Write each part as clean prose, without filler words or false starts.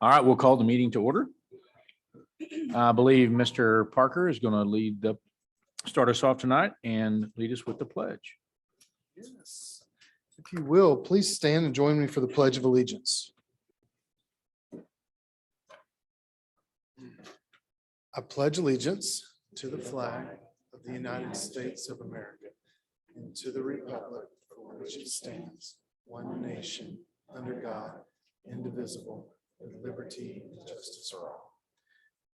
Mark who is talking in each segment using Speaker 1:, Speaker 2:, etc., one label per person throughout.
Speaker 1: All right, we'll call the meeting to order. I believe Mr. Parker is going to start us off tonight and lead us with the pledge.
Speaker 2: Yes. If you will, please stand and join me for the Pledge of Allegiance. I pledge allegiance to the flag of the United States of America and to the republic for which it stands, one nation, under God, indivisible, with liberty and justice for all.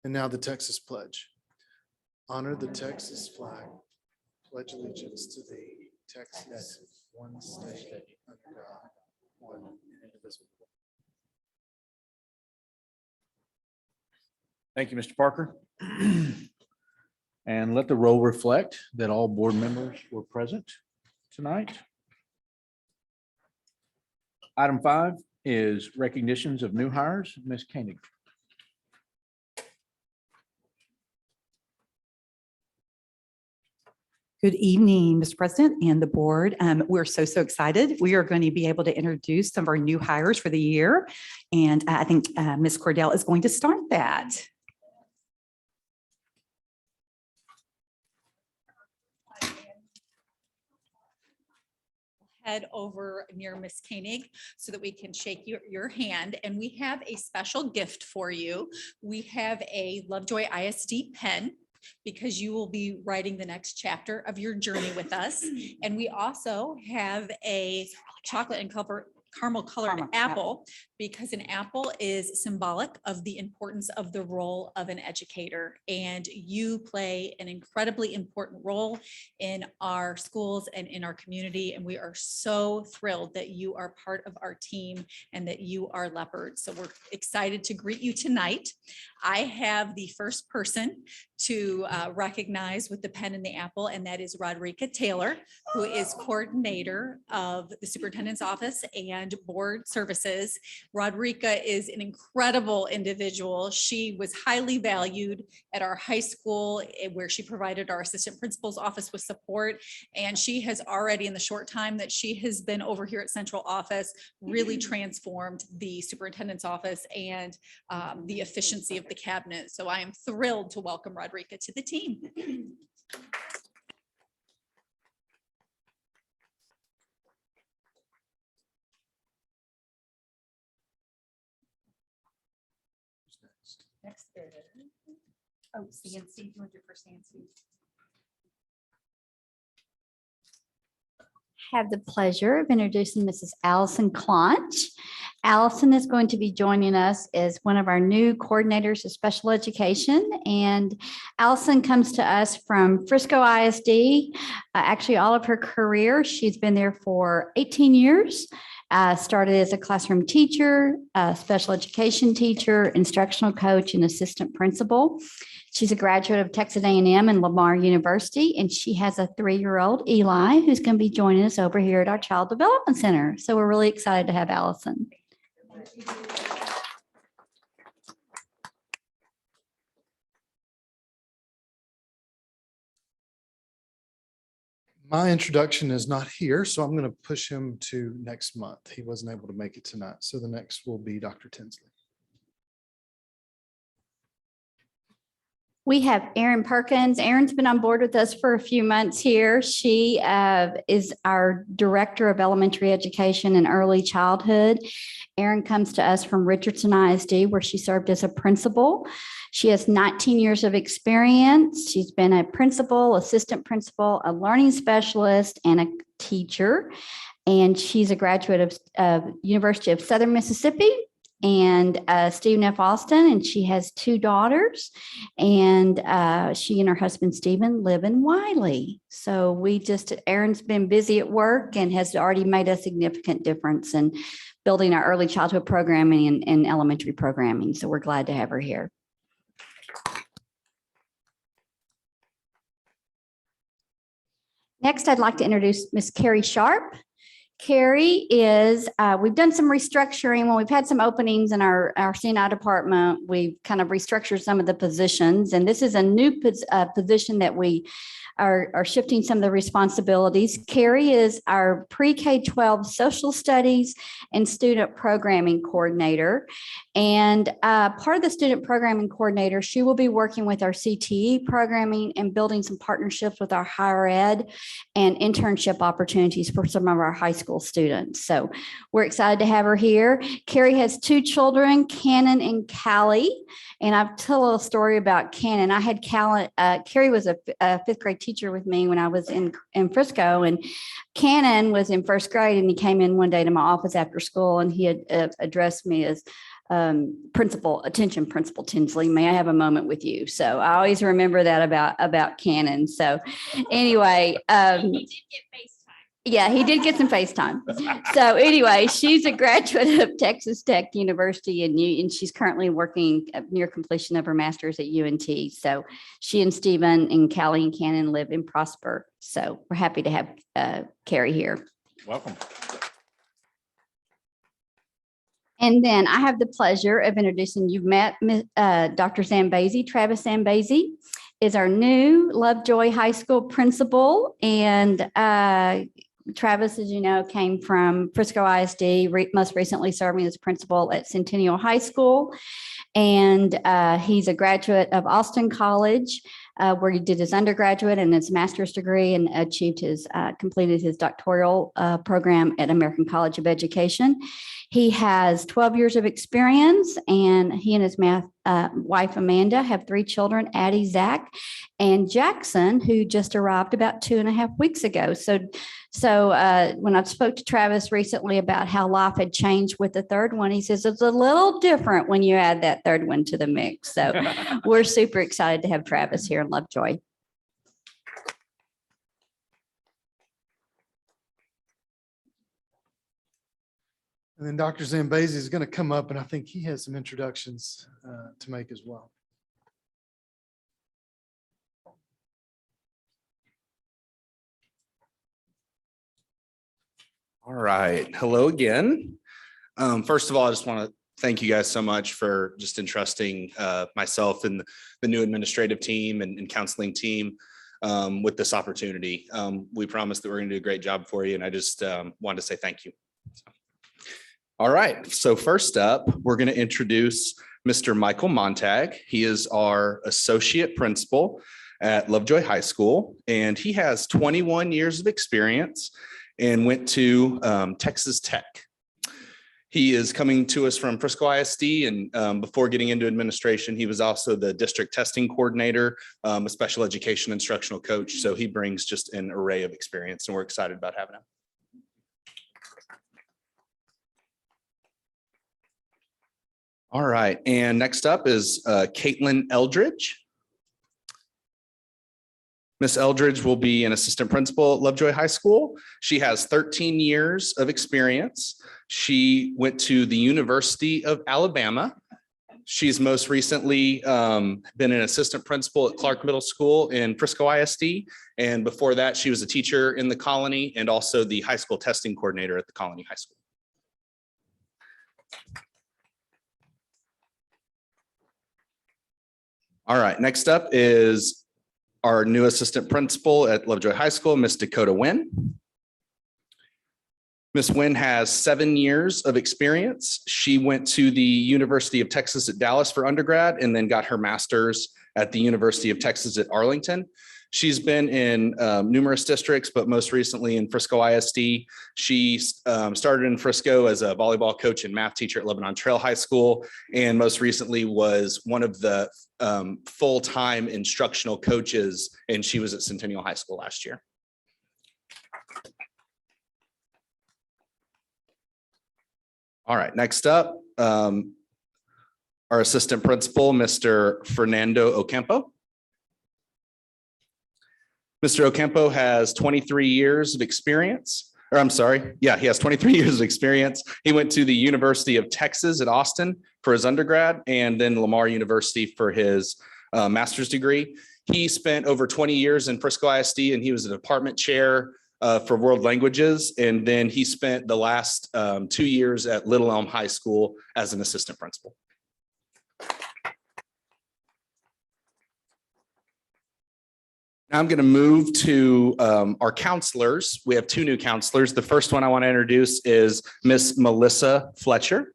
Speaker 2: And now the Texas Pledge. Honor the Texas flag. Pledge allegiance to thee, Texas, one state, under God, one and indivisible.
Speaker 1: Thank you, Mr. Parker. And let the roll reflect that all board members were present tonight. Item 5 is recognitions of new hires. Ms. Koenig.
Speaker 3: Good evening, Mr. President and the board. We're so excited. We are going to be able to introduce some of our new hires for the year. And I think Ms. Cordell is going to start that.
Speaker 4: Head over near Miss Koenig so that we can shake your hand. And we have a special gift for you. We have a Lovejoy ISD pen because you will be writing the next chapter of your journey with us. And we also have a chocolate and caramel colored apple, because an apple is symbolic of the importance of the role of an educator. And you play an incredibly important role in our schools and in our community. And we are so thrilled that you are part of our team and that you are Leopard. So we're excited to greet you tonight. I have the first person to recognize with the pen and the apple, and that is Rodrika Taylor, who is coordinator of the superintendent's office and board services. Rodrika is an incredible individual. She was highly valued at our high school, where she provided our assistant principal's office with support. And she has already, in the short time that she has been over here at central office, really transformed the superintendent's office and the efficiency of the cabinet. So I am thrilled to welcome Rodrika to the team. Next is, CNC, you want to do for CNC?
Speaker 5: Have the pleasure of introducing Mrs. Allison Claunch. Allison is going to be joining us as one of our new coordinators of special education. And Allison comes to us from Frisco ISD. Actually, all of her career, she's been there for 18 years. Started as a classroom teacher, special education teacher, instructional coach, and assistant principal. She's a graduate of Texas A&M and Lamar University, and she has a 3-year-old, Eli, who's going to be joining us over here at our Child Development Center. So we're really excited to have Allison.
Speaker 2: My introduction is not here, so I'm going to push him to next month. He wasn't able to make it tonight. So the next will be Dr. Tinsley.
Speaker 5: We have Erin Perkins. Erin's been on board with us for a few months here. She is our Director of Elementary Education and Early Childhood. Erin comes to us from Richardson ISD, where she served as a principal. She has 19 years of experience. She's been a principal, assistant principal, a learning specialist, and a teacher. And she's a graduate of University of Southern Mississippi and Stephen F. Austin, and she has 2 daughters, and she and her husband Stephen live in Wiley. So Erin's been busy at work and has already made a significant difference in building our early childhood programming and elementary programming. So we're glad to have her here. Next, I'd like to introduce Ms. Carrie Sharp. Carrie is, we've done some restructuring. When we've had some openings in our CNI department, we've kind of restructured some of the positions. And this is a new position that we are shifting some of the responsibilities. Carrie is our pre-K-12 social studies and student programming coordinator. And part of the student programming coordinator, she will be working with our CTE programming and building some partnerships with our higher ed and internship opportunities for some of our high school students. So we're excited to have her here. Carrie has 2 children, Cannon and Callie. And I'll tell a little story about Cannon. I had Carrie was a 5th grade teacher with me when I was in Frisco, and Cannon was in 1st grade, and he came in one day to my office after school, and he had addressed me as Principal Tinsley, may I have a moment with you? So I always remember that about Cannon. So anyway, yeah, he did get some FaceTime. So anyway, she's a graduate of Texas Tech University, and she's currently working near completion of her master's at UNT. So she and Stephen and Callie and Cannon live in Prosper. So we're happy to have Carrie here.
Speaker 1: Welcome.
Speaker 5: And then I have the pleasure of introducing, you've met Dr. Zambezi. Travis Zambezi is our new Lovejoy High School principal. And Travis, as you know, came from Frisco ISD, most recently serving as principal at Centennial High School. And he's a graduate of Austin College, where he did his undergraduate and his master's degree, and completed his doctoral program at American College of Education. He has 12 years of experience, and he and his wife, Amanda, have 3 children, Addie, Zach, and Jackson, who just arrived about 2.5 weeks ago. So when I spoke to Travis recently about how life had changed with the 3rd one, he says it's a little different when you add that 3rd one to the mix. So we're super excited to have Travis here in Lovejoy.
Speaker 2: And then Dr. Zambezi is going to come up, and I think he has some introductions to make as well.
Speaker 6: All right. Hello again. First of all, I just want to thank you guys so much for just entrusting myself and the new administrative team and counseling team with this opportunity. We promise that we're going to do a great job for you, and I just wanted to say thank you. All right. So first up, we're going to introduce Mr. Michael Montag. He is our associate principal at Lovejoy High School, and he has 21 years of experience and went to Texas Tech. He is coming to us from Frisco ISD, and before getting into administration, he was also the district testing coordinator, a special education instructional coach. So he brings just an array of experience, and we're excited about having him. All right, and next up is Caitlin Eldridge. Miss Eldridge will be an assistant principal at Lovejoy High School. She has 13 years of experience. She went to the University of Alabama. She's most recently been an assistant principal at Clark Middle School in Frisco ISD. And before that, she was a teacher in the Colony and also the high school testing coordinator at the Colony High School. All right, next up is our new assistant principal at Lovejoy High School, Miss Dakota Wynn. Miss Wynn has 7 years of experience. She went to the University of Texas at Dallas for undergrad and then got her master's at the University of Texas at Arlington. She's been in numerous districts, but most recently in Frisco ISD. She started in Frisco as a volleyball coach and math teacher at Lebanon Trail High School, and most recently was one of the full-time instructional coaches, and she was at Centennial High School last year. All right, next up, our assistant principal, Mr. Fernando Ocampo. Mr. Ocampo has 23 years of experience, or I'm sorry, yeah, he has 23 years of experience. He went to the University of Texas at Austin for his undergrad and then Lamar University for his master's degree. He spent over 20 years in Frisco ISD, and he was a department chair for world languages. And then he spent the last 2 years at Little Elm High School as an assistant principal. Now I'm going to move to our counselors. We have 2 new counselors. The first one I want to introduce is Miss Melissa Fletcher.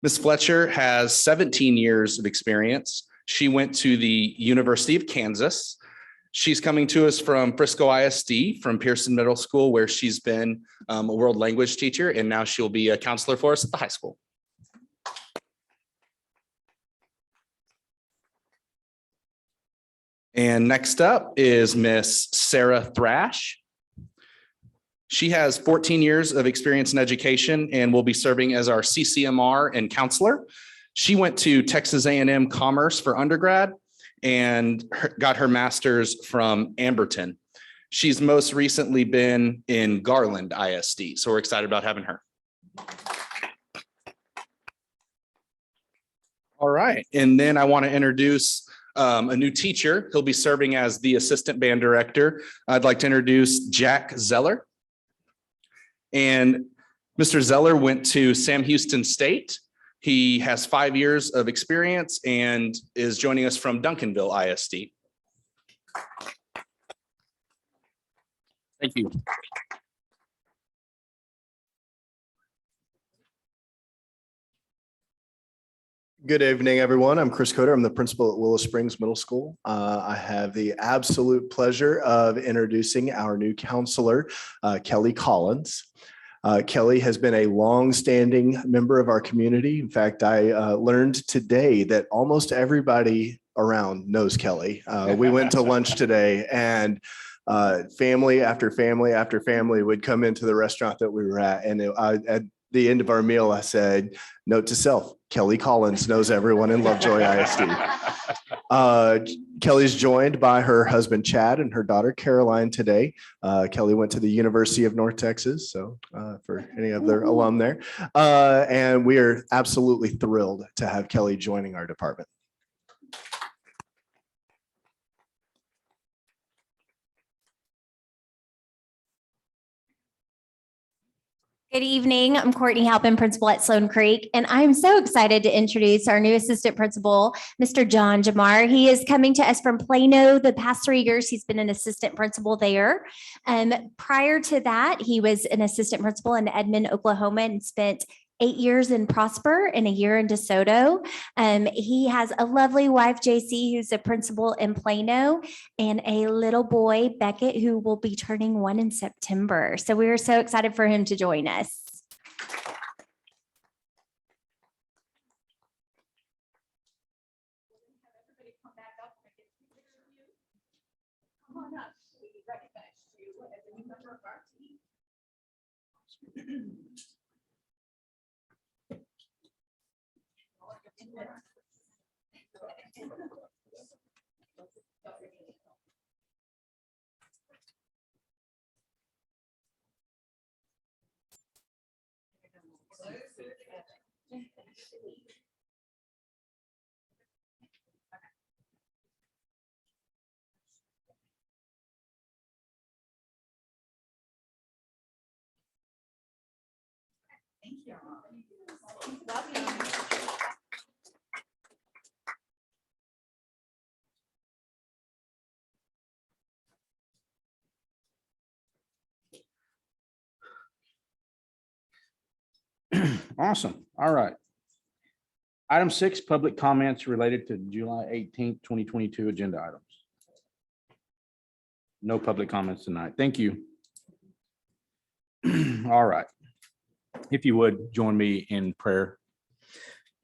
Speaker 6: Miss Fletcher has 17 years of experience. She went to the University of Kansas. She's coming to us from Frisco ISD, from Pearson Middle School, where she's been a world language teacher, and now she'll be a counselor for us at the high school. And next up is Miss Sarah Thrash. She has 14 years of experience in education and will be serving as our CCMR and counselor. She went to Texas A&M Commerce for undergrad and got her master's from Amberton. She's most recently been in Garland ISD, so we're excited about having her. All right, and then I want to introduce a new teacher. He'll be serving as the assistant band director. I'd like to introduce Jack Zeller. And Mr. Zeller went to Sam Houston State. He has 5 years of experience and is joining us from Duncanville ISD. Thank you.
Speaker 7: Good evening, everyone. I'm Chris Coder. I'm the principal at Willow Springs Middle School. I have the absolute pleasure of introducing our new counselor, Kelly Collins. Kelly has been a long-standing member of our community. In fact, I learned today that almost everybody around knows Kelly. We went to lunch today, and family after family after family would come into the restaurant that we were at, and at the end of our meal, I said, note to self, Kelly Collins knows everyone in Lovejoy ISD. Kelly's joined by her husband, Chad, and her daughter, Caroline, today. Kelly went to the University of North Texas, so for any of their alum there. And we are absolutely thrilled to have Kelly joining our department.
Speaker 8: Good evening. I'm Courtney Halpin, principal at Sloan Creek, and I'm so excited to introduce our new assistant principal, Mr. John Jamar. He is coming to us from Plano. The past 3 years, he's been an assistant principal there. Prior to that, he was an assistant principal in Edmond, Oklahoma, and spent 8 years in Prosper and a year in DeSoto. He has a lovely wife, JC, who's a principal in Plano, and a little boy, Beckett, who will be turning 1 in September. So we are so excited for him to join us.
Speaker 4: Come on up. We recognize you as a new member of our team. Thank you. Welcome.
Speaker 1: Awesome. All right. Item 6, public comments related to July 18th, 2022 agenda items. No public comments tonight. Thank you. All right. If you would join me in prayer.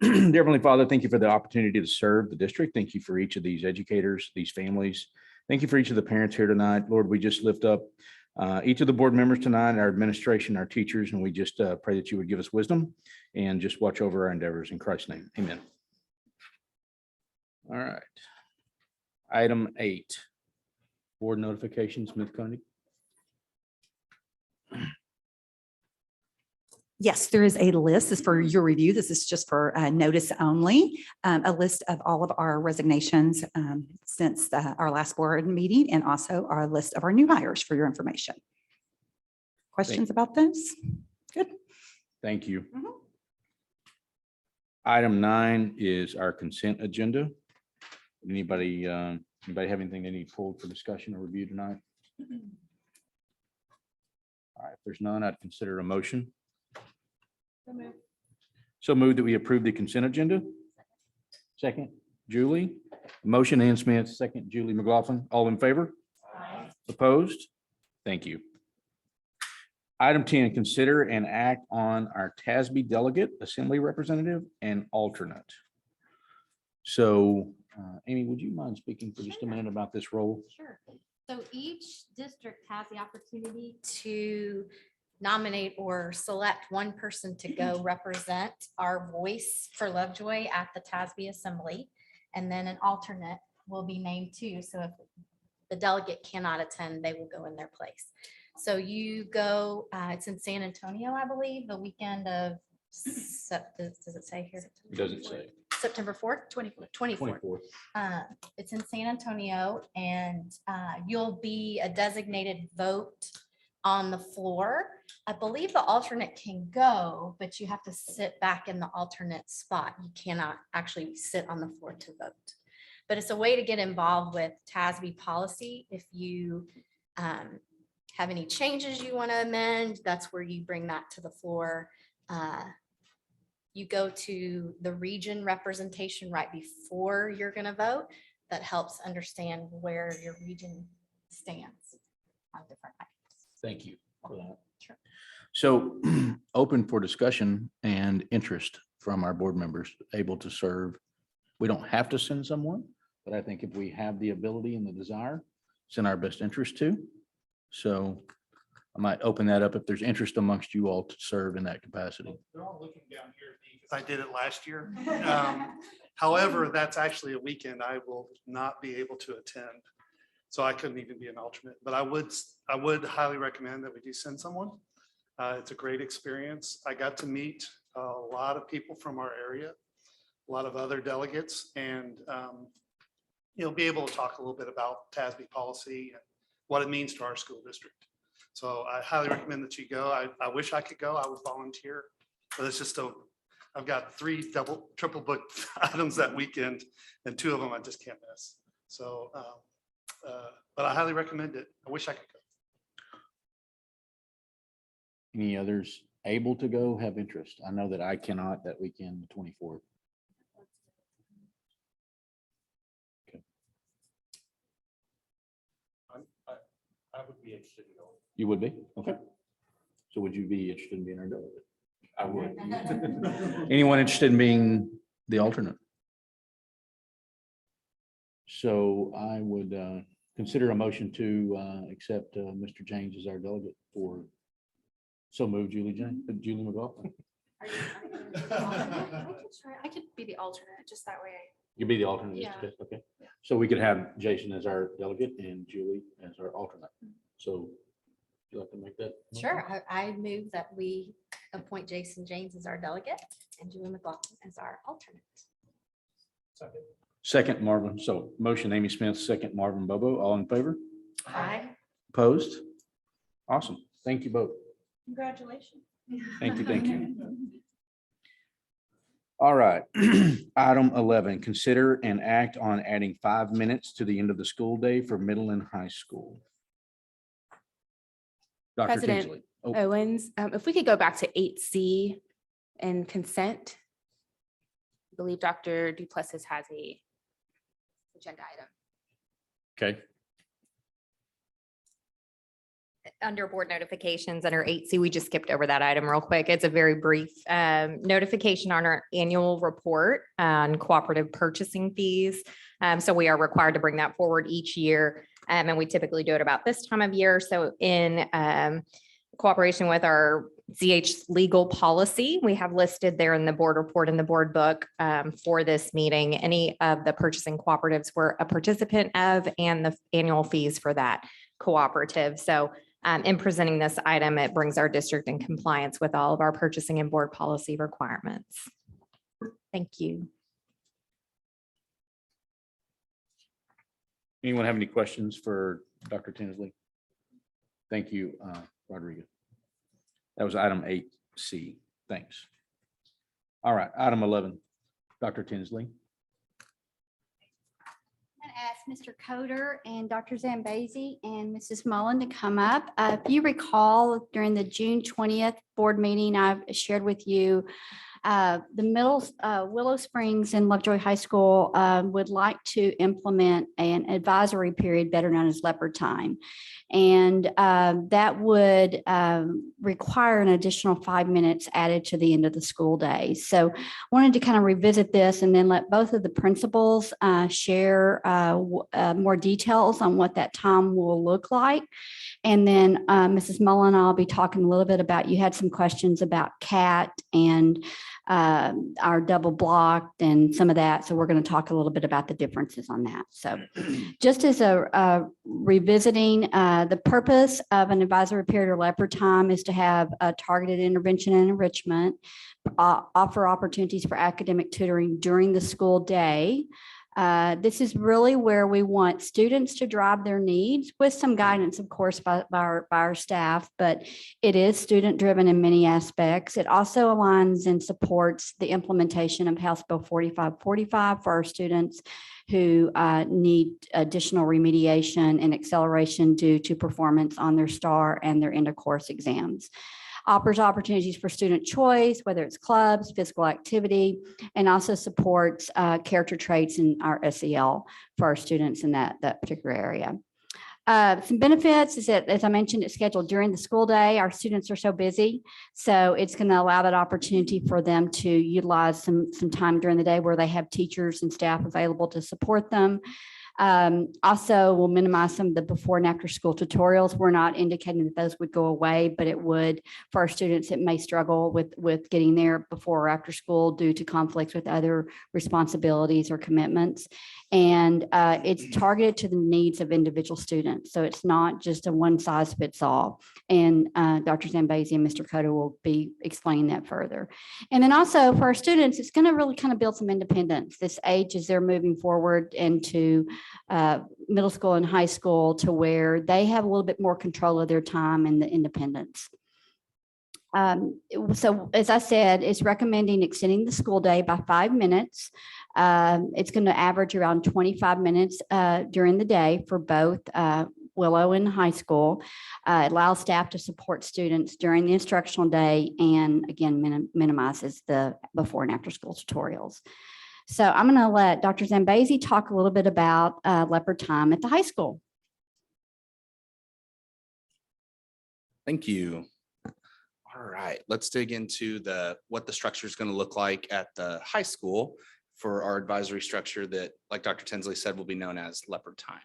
Speaker 1: Dear Heavenly Father, thank you for the opportunity to serve the district. Thank you for each of these educators, these families. Thank you for each of the parents here tonight. Lord, we just lift up each of the board members tonight, our administration, our teachers, and we just pray that you would give us wisdom and just watch over our endeavors in Christ's name. Amen. All right. Item 8, board notifications, Ms. Koenig.
Speaker 3: Yes, there is a list. This is for your review. This is just for notice only. A list of all of our resignations since our last board meeting, and also our list of our new hires for your information. Questions about those? Good.
Speaker 1: Thank you.
Speaker 3: Mhm.
Speaker 1: Item 9 is our consent agenda. Anybody have anything they need pulled for discussion or review tonight? All right, if there's none, I'd consider a motion. So moved that we approve the consent agenda. Second, Julie. Motion, Ann Smith, second, Julie McLaughlin. All in favor? Opposed? Thank you. Item 10, consider and act on our TASB delegate, assembly representative, and alternate. So, Amy, would you mind speaking for just a minute about this role?
Speaker 9: Sure. So each district has the opportunity to nominate or select one person to go represent our voice for Lovejoy at the TASB Assembly. And then an alternate will be named too. So if the delegate cannot attend, they will go in their place. So you go, it's in San Antonio, I believe, the weekend of, does it say here?
Speaker 1: It doesn't say.
Speaker 9: September 4th, 24th.
Speaker 1: 24th.
Speaker 9: It's in San Antonio, and you'll be a designated vote on the floor. I believe the alternate can go, but you have to sit back in the alternate spot. You cannot actually sit on the floor to vote. But it's a way to get involved with TASB policy. If you have any changes you want to amend, that's where you bring that to the floor. You go to the region representation right before you're going to vote. That helps understand where your region stands on different items.
Speaker 1: Thank you for that.
Speaker 9: Sure.
Speaker 1: So open for discussion and interest from our board members able to serve. We don't have to send someone, but I think if we have the ability and the desire, it's in our best interest to. So I might open that up if there's interest amongst you all to serve in that capacity.
Speaker 2: They're all looking down here at me because I did it last year. However, that's actually a weekend I will not be able to attend. So I couldn't even be an alternate, but I would highly recommend that we do send someone. It's a great experience. I got to meet a lot of people from our area, a lot of other delegates, and you'll be able to talk a little bit about TASB policy and what it means to our school district. So I highly recommend that you go. I wish I could go. I would volunteer, but it's just I've got 3 triple booked items that weekend, and 2 of them I just can't miss. So, but I highly recommend it. I wish I could go.
Speaker 1: Any others able to go have interest? I know that I cannot that weekend, the 24th. Okay.
Speaker 10: I would be interested in going.
Speaker 1: You would be? Okay. So would you be interested in being our delegate?
Speaker 10: I would.
Speaker 1: Anyone interested in being the alternate? So I would consider a motion to accept Mr. James as our delegate for, so moved, Julie McLaughlin.
Speaker 11: I could be the alternate, just that way.
Speaker 1: You'd be the alternate.
Speaker 11: Yeah.
Speaker 1: Okay. So we could have Jason as our delegate and Julie as our alternate. So would you like to make that? motion?
Speaker 9: Sure. I move that we appoint Jason James as our delegate and Julie McLaughlin as our alternate.
Speaker 1: Second, Marvin. So motion, Amy Smith, second, Marvin Bobo. All in favor?
Speaker 9: Aye.
Speaker 1: Opposed? Awesome. Thank you both.
Speaker 11: Congratulations.
Speaker 1: Thank you. Thank you. All right. Item 11, consider and act on adding 5 minutes to the end of the school day for middle and high school. Dr.
Speaker 12: President
Speaker 1: Tinsley. Oh,
Speaker 12: Owens, if we could go back to 8C and consent. I believe Dr. Duplessis has a agenda item.
Speaker 1: okay.
Speaker 8: Under board notifications under 8C, we just skipped over that item real quick. It's a very brief notification on our annual report on cooperative purchasing fees. So we are required to bring that forward each year. And we typically do it about this time of year. So in cooperation with our ZH legal policy, we have listed there in the board report in the board book for this meeting, any of the purchasing cooperatives we're a participant of and the annual fees for that cooperative. So
Speaker 13: In presenting this item, it brings our district in compliance with all of our purchasing and board policy requirements. Thank you.
Speaker 1: Anyone have any questions for Dr. Tinsley? Thank you, Rodrigo. That was item 8C. Thanks. All right, item 11, Dr. Tinsley.
Speaker 5: I'm going to ask Mr. Coder and Dr. Zambezi and Mrs. Mullen to come up. If you recall, during the June 20th board meeting, I've shared with you Willow Springs and Lovejoy High School would like to implement an advisory period, better known as leopard time. And that would require an additional 5 minutes added to the end of the school day. So I wanted to kind of revisit this and then let both of the principals share more details on what that time will look like. And then Mrs. Mullen, I'll be talking a little bit about, you had some questions about CAT and our double blocked and some of that. So we're going to talk a little bit about the differences on that. So just as a revisiting, the purpose of an advisory period or leopard time is to have a targeted intervention and enrichment, offer opportunities for academic tutoring during the school day. This is really where we want students to drive their needs with some guidance, of course, by our staff, but it is student driven in many aspects. It also aligns and supports the implementation of House Bill 4545 for our students who need additional remediation and acceleration due to performance on their STAR and their end of course exams. Offers opportunities for student choice, whether it's clubs, physical activity, and also supports character traits in our SEL for our students in that particular area. Some benefits is that, as I mentioned, it's scheduled during the school day. Our students are so busy, so it's going to allow that opportunity for them to utilize some time during the day where they have teachers and staff available to support them. Also, we'll minimize some of the before and after school tutorials. We're not indicating that those would go away, but it would, for our students, it may struggle with getting there before or after school due to conflicts with other responsibilities or commitments. And it's targeted to the needs of individual students. So it's not just a one size fits all. And Dr. Zambezi and Mr. Cota will be explaining that further. And then also for our students, it's going to really kind of build some independence this age as they're moving forward into middle school and high school, to where they have a little bit more control of their time and the independence. So as I said, it's recommending extending the school day by 5 minutes. It's going to average around 25 minutes during the day for both Willow and high school. It allows staff to support students during the instructional day, and again, minimizes the before and after school tutorials. So I'm going to let Dr. Zambezi talk a little bit about leopard time at the high school.
Speaker 6: Thank you. All right, let's dig into what the structure is going to look like at the high school for our advisory structure that, like Dr. Tinsley said, will be known as leopard time.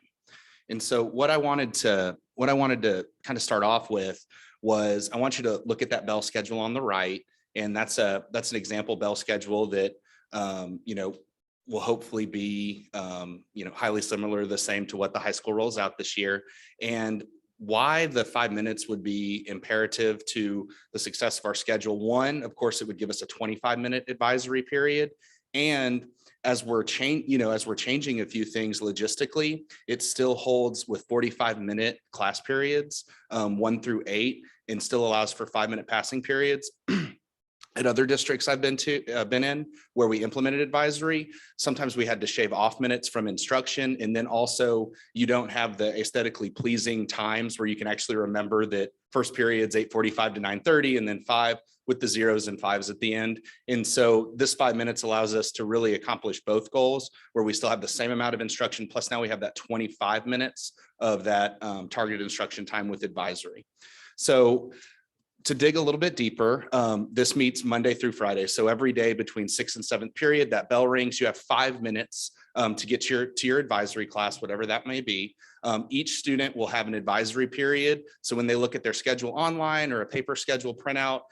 Speaker 6: And so what I wanted to kind of start off with was, I want you to look at that bell schedule on the right, and that's an example bell schedule that will hopefully be highly similar, the same to what the high school rolls out this year. And why the 5 minutes would be imperative to the success of our schedule. One, of course, it would give us a 25-minute advisory period. And as we're changing a few things logistically, it still holds with 45-minute class periods, 1 through 8, and still allows for 5-minute passing periods. At other districts I've been in where we implemented advisory, sometimes we had to shave off minutes from instruction. And then also you don't have the aesthetically pleasing times where you can actually remember that first period's 8:45 to 9:30 and then 5 with the 0s and 5s at the end. And so this 5 minutes allows us to really accomplish both goals, where we still have the same amount of instruction. Plus now we have that 25 minutes of that targeted instruction time with advisory. So to dig a little bit deeper, this meets Monday through Friday. So every day between 6th and 7th period, that bell rings, you have 5 minutes to get to your advisory class, whatever that may be. Each student will have an advisory period. So when they look at their schedule online or a paper schedule printout,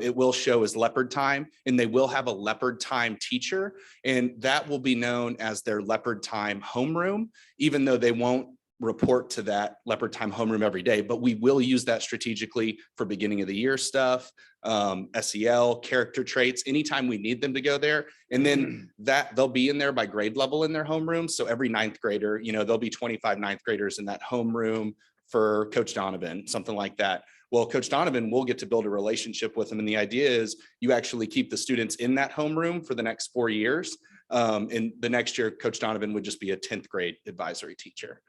Speaker 6: it will show as leopard time, and they will have a leopard time teacher, and that will be known as their leopard time homeroom, even though they won't report to that Leopard Time homeroom every day, but we will use that strategically for beginning of the year stuff, SEL, character traits, anytime we need them to go there. And then that they'll be in there by grade level in their homeroom. So every ninth grader, there'll be 25 ninth graders in that homeroom for Coach Donovan, something like that. Well, Coach Donovan will get to build a relationship with them. And the idea is you actually keep the students in that homeroom for the next 4 years. And the next year, Coach Donovan would just be a 10th grade advisory teacher.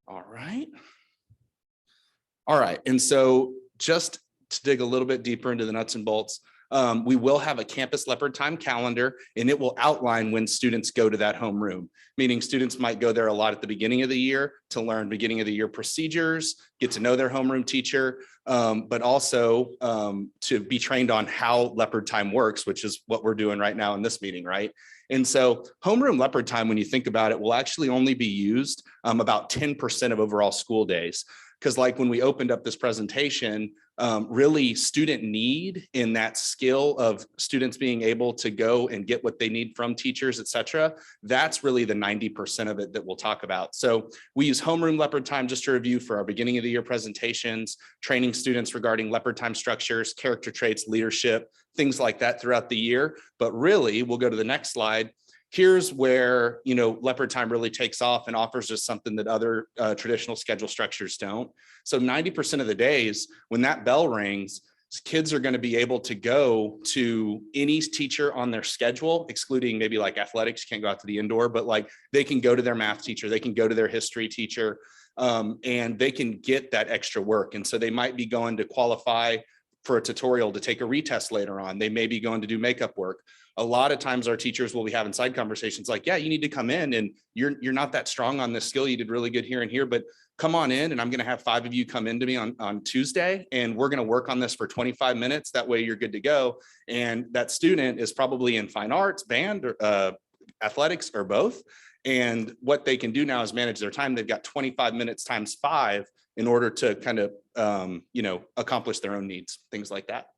Speaker 6: All right. All right. And so just to dig a little bit deeper into the nuts and bolts, we will have a campus Leopard Time calendar, and it will outline when students go to that homeroom, meaning students might go there a lot at the beginning of the year to learn beginning of the year procedures, get to know their homeroom teacher, but also to be trained on how Leopard Time works, which is what we're doing right now in this meeting, right? And so homeroom Leopard Time, when you think about it, will actually only be used about 10% of overall school days. Because like when we opened up this presentation, really student need in that skill of students being able to go and get what they need from teachers, et cetera, that's really the 90% of it that we'll talk about. So we use homeroom Leopard Time just to review for our beginning of the year presentations, training students regarding Leopard Time structures, character traits, leadership, things like that throughout the year. But really, we'll go to the next slide. Here's where, Leopard Time really takes off and offers us something that other traditional schedule structures don't. So 90% of the days when that bell rings, kids are going to be able to go to any teacher on their schedule, excluding maybe like athletics, you can't go out to the indoor, but like they can go to their math teacher, they can go to their history teacher, and they can get that extra work. And so they might be going to qualify for a tutorial to take a retest later on. They may be going to do makeup work. A lot of times our teachers will be having side conversations like, yeah, you need to come in and you're not that strong on this skill. You did really good here and here, but come on in and I'm going to have 5 of you come into me on Tuesday and we're going to work on this for 25 minutes. That way you're good to go. And that student is probably in fine arts, band, or athletics, or both. And what they can do now is manage their time. They've got 25 minutes times 5 in order to kind of, accomplish their own needs, things like that.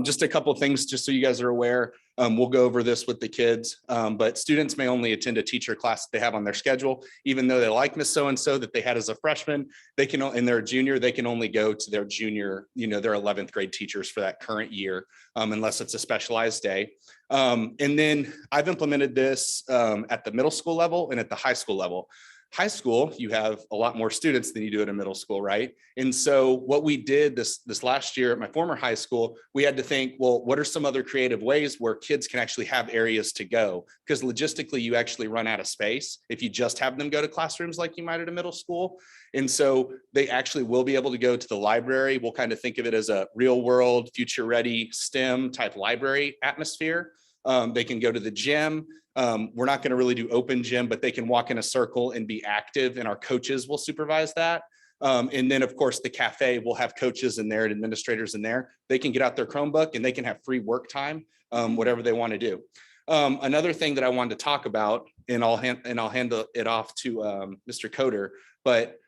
Speaker 6: Just a couple of things, just so you guys are aware. We'll go over this with the kids, but students may only attend a teacher class that they have on their schedule, even though they like Miss So-and-so that they had as a freshman. They can, and they're a junior, they can only go to their junior, their 11th grade teachers for that current year, unless it's a specialized day. And then I've implemented this at the middle school level and at the high school level. High school, you have a lot more students than you do at a middle school, right? And so what we did this last year at my former high school, we had to think, well, what are some other creative ways where kids can actually have areas to go? Because logistically, you actually run out of space if you just have them go to classrooms like you might at a middle school. And so they actually will be able to go to the library. We'll kind of think of it as a real world, future ready STEM type library atmosphere. They can go to the gym. We're not going to really do open gym, but they can walk in a circle and be active, and our coaches will supervise that. And then, of course, the cafe will have coaches in there and administrators in there. They can get out their Chromebook and they can have free work time, whatever they want to do. Another thing that I wanted to talk about, and I'll hand it off to Mr. Coder, but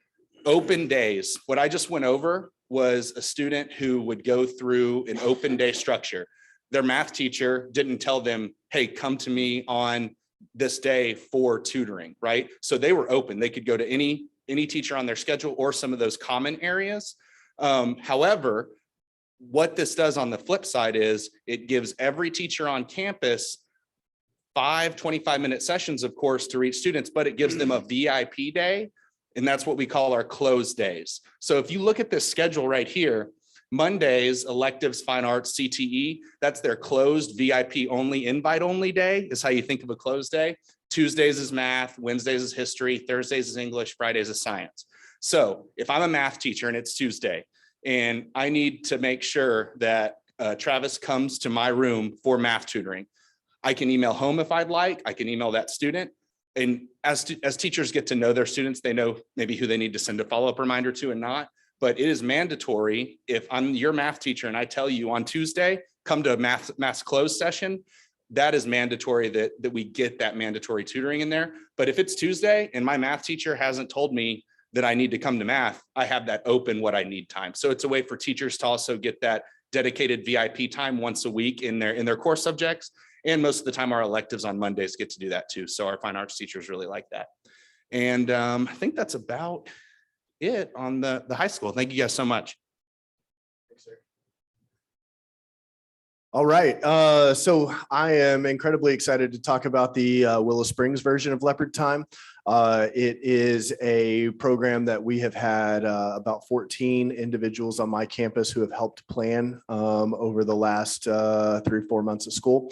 Speaker 6: open days. What I just went over was a student who would go through an open day structure. Their math teacher didn't tell them, hey, come to me on this day for tutoring, right? So they were open. They could go to any teacher on their schedule or some of those common areas. However, what this does on the flip side is it gives every teacher on campus 5 25-minute sessions, of course, to reach students, but it gives them a VIP day. And that's what we call our closed days. So if you look at this schedule right here, Mondays, electives, fine arts, CTE, that's their closed VIP only, invite only day is how you think of a closed day. Tuesdays is math, Wednesdays is history, Thursdays is English, Fridays is science. So if I'm a math teacher and it's Tuesday and I need to make sure that Travis comes to my room for math tutoring, I can email home if I'd like, I can email that student. And as teachers get to know their students, they know maybe who they need to send a follow-up reminder to and not. But it is mandatory if I'm your math teacher and I tell you on Tuesday, come to a math closed session, that is mandatory that we get that mandatory tutoring in there. But if it's Tuesday and my math teacher hasn't told me that I need to come to math, I have that open what I need time. So it's a way for teachers to also get that dedicated VIP time once a week in their core subjects. And most of the time our electives on Mondays get to do that too. So our fine arts teachers really like that. And I think that's about it on the high school. Thank you guys so much.
Speaker 7: All right, so I am incredibly excited to talk about the Willow Springs version of Leopard Time. It is a program that we have had about 14 individuals on my campus who have helped plan over the last 3 or 4 months of school.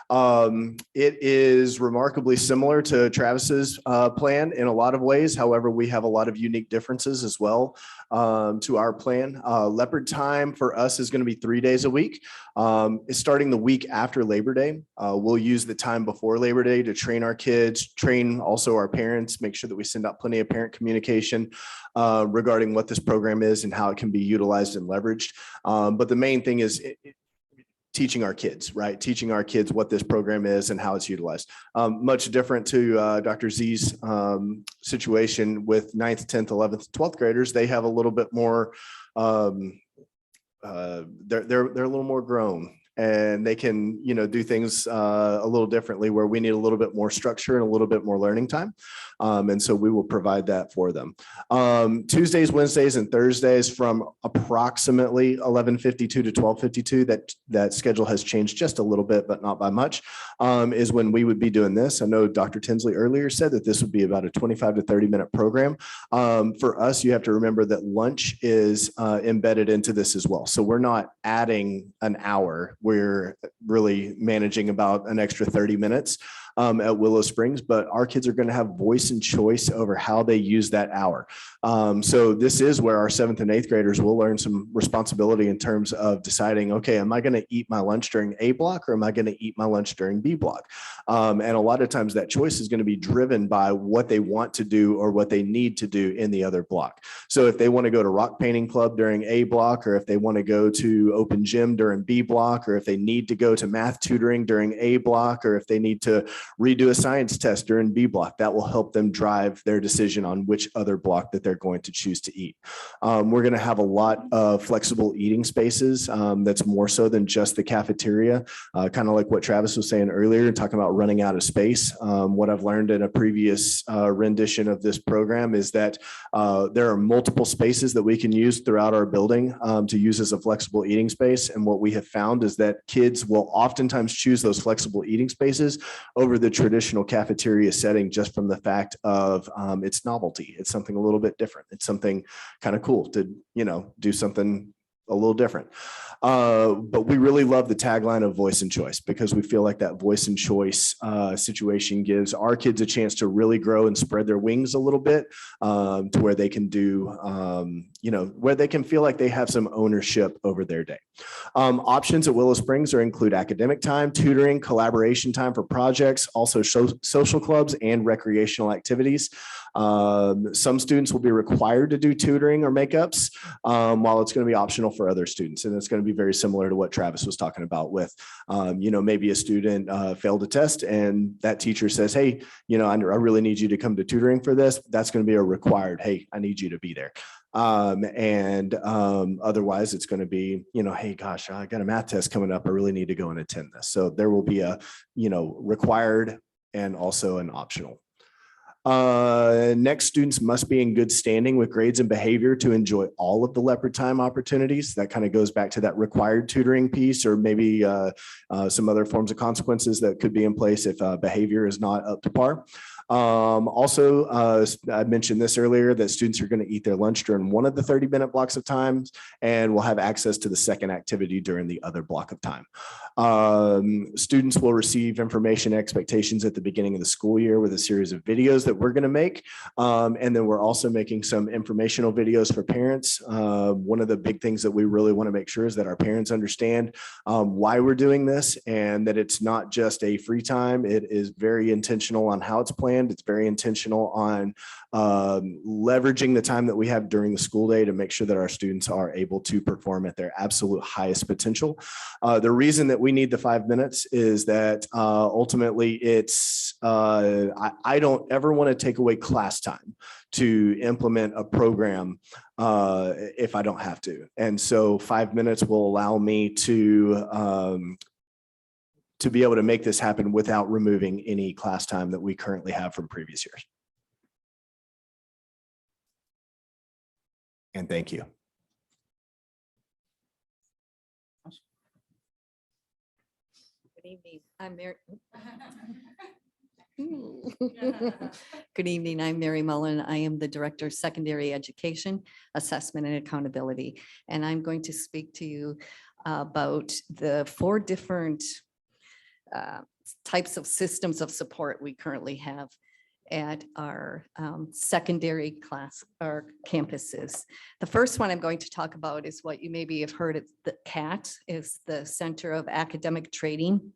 Speaker 7: It is remarkably similar to Travis's plan in a lot of ways. However, we have a lot of unique differences as well to our plan. Leopard Time for us is going to be 3 days a week. It's starting the week after Labor Day. We'll use the time before Labor Day to train our kids, train also our parents, make sure that we send out plenty of parent communication regarding what this program is and how it can be utilized and leveraged. But the main thing is teaching our kids, right? Teaching our kids what this program is and how it's utilized. Much different to Dr. Z's situation with 9th, 10th, 11th, 12th graders. They have a little bit more, they're a little more grown, and they can, do things a little differently, where we need a little bit more structure and a little bit more learning time. And so we will provide that for them. Tuesdays, Wednesdays, and Thursdays from approximately 11:52 to 12:52, that schedule has changed just a little bit, but not by much, is when we would be doing this. I know Dr. Tinsley earlier said that this would be about a 25 to 30-minute program. For us, you have to remember that lunch is embedded into this as well. So we're not adding an hour. We're really managing about an extra 30 minutes at Willow Springs, but our kids are going to have voice and choice over how they use that hour. So this is where our 7th and 8th graders will learn some responsibility in terms of deciding, okay, am I going to eat my lunch during A block, or am I going to eat my lunch during B block? And a lot of times that choice is going to be driven by what they want to do or what they need to do in the other block. So if they want to go to rock painting club during A block, or if they want to go to open gym during B block, or if they need to go to math tutoring during A block, or if they need to redo a science test during B block, that will help them drive their decision on which other block that they're going to choose to eat. We're going to have a lot of flexible eating spaces. That's more so than just the cafeteria, kind of like what Travis was saying earlier, talking about running out of space. What I've learned in a previous rendition of this program is that there are multiple spaces that we can use throughout our building to use as a flexible eating space. And what we have found is that kids will oftentimes choose those flexible eating spaces over the traditional cafeteria setting, just from the fact of its novelty. It's something a little bit different. It's something kind of cool to, do something a little different. But we really love the tagline of voice and choice, because we feel like that voice and choice situation gives our kids a chance to really grow and spread their wings a little bit, to where they can do, where they can feel like they have some ownership over their day. Options at Willow Springs include academic time, tutoring, collaboration time for projects, also social clubs and recreational activities. Some students will be required to do tutoring or makeups, while it's going to be optional for other students. And it's going to be very similar to what Travis was talking about with, maybe a student failed a test and that teacher says, hey, I really need you to come to tutoring for this. That's going to be a required, hey, I need you to be there. Otherwise it's going to be, hey, gosh, I got a math test coming up. I really need to go and attend this. So there will be a, required and also an optional. Next, students must be in good standing with grades and behavior to enjoy all of the Leopard Time opportunities. That kind of goes back to that required tutoring piece, or maybe some other forms of consequences that could be in place if behavior is not up to par. Also, I mentioned this earlier, that students are going to eat their lunch during one of the 30-minute blocks of time and will have access to the second activity during the other block of time. Students will receive information expectations at the beginning of the school year with a series of videos that we're going to make. And then we're also making some informational videos for parents. One of the big things that we really want to make sure is that our parents understand why we're doing this, and that it's not just a free time. It is very intentional on how it's planned. It's very intentional on leveraging the time that we have during the school day to make sure that our students are able to perform at their absolute highest potential. The reason that we need the 5 minutes is that ultimately it's, I don't ever want to take away class time to implement a program if I don't have to. And so 5 minutes will allow me to be able to make this happen without removing any class time that we currently have from previous years. And thank you.
Speaker 14: Good evening. I'm Mary. Good evening. I'm Mary Mullen. I am the Director of Secondary Education, Assessment and Accountability. And I'm going to speak to you about the 4 different types of systems of support we currently have at our secondary class or campuses. The first one I'm going to talk about is what you maybe have heard, it's the CAT, is the Center of Academic Trading.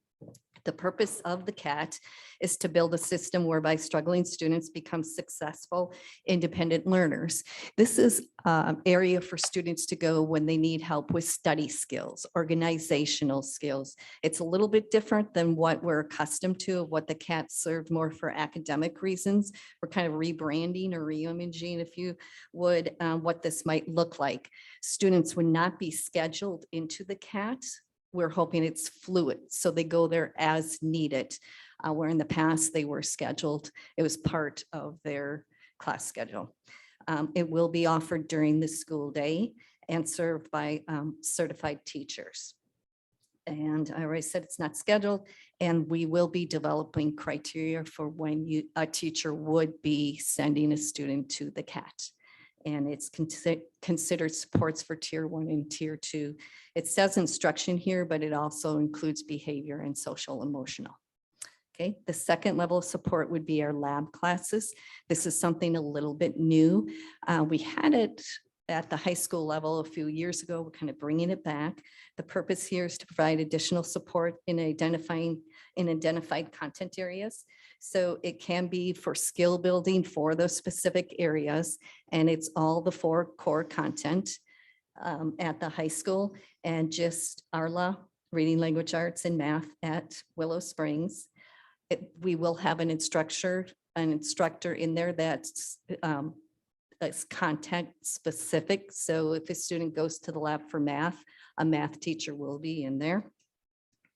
Speaker 14: The purpose of the CAT is to build a system whereby struggling students become successful, independent learners. This is an area for students to go when they need help with study skills, organizational skills. It's a little bit different than what we're accustomed to, what the CAT served more for academic reasons. We're kind of rebranding or reimaging, if you would, what this might look like. Students would not be scheduled into the CAT. We're hoping it's fluid, so they go there as needed, where in the past they were scheduled. It was part of their class schedule. It will be offered during the school day and served by certified teachers. And I already said it's not scheduled, and we will be developing criteria for when a teacher would be sending a student to the CAT. And it's considered supports for tier 1 and tier 2. It says instruction here, but it also includes behavior and social emotional. Okay, the second level of support would be our lab classes. This is something a little bit new. We had it at the high school level a few years ago. We're kind of bringing it back. The purpose here is to provide additional support in identified content areas. So it can be for skill building for those specific areas, and it's all the 4 core content at the high school, and just ARLA, reading, language arts, and math at Willow Springs. We will have an instructor in there that's content specific. So if a student goes to the lab for math, a math teacher will be in there.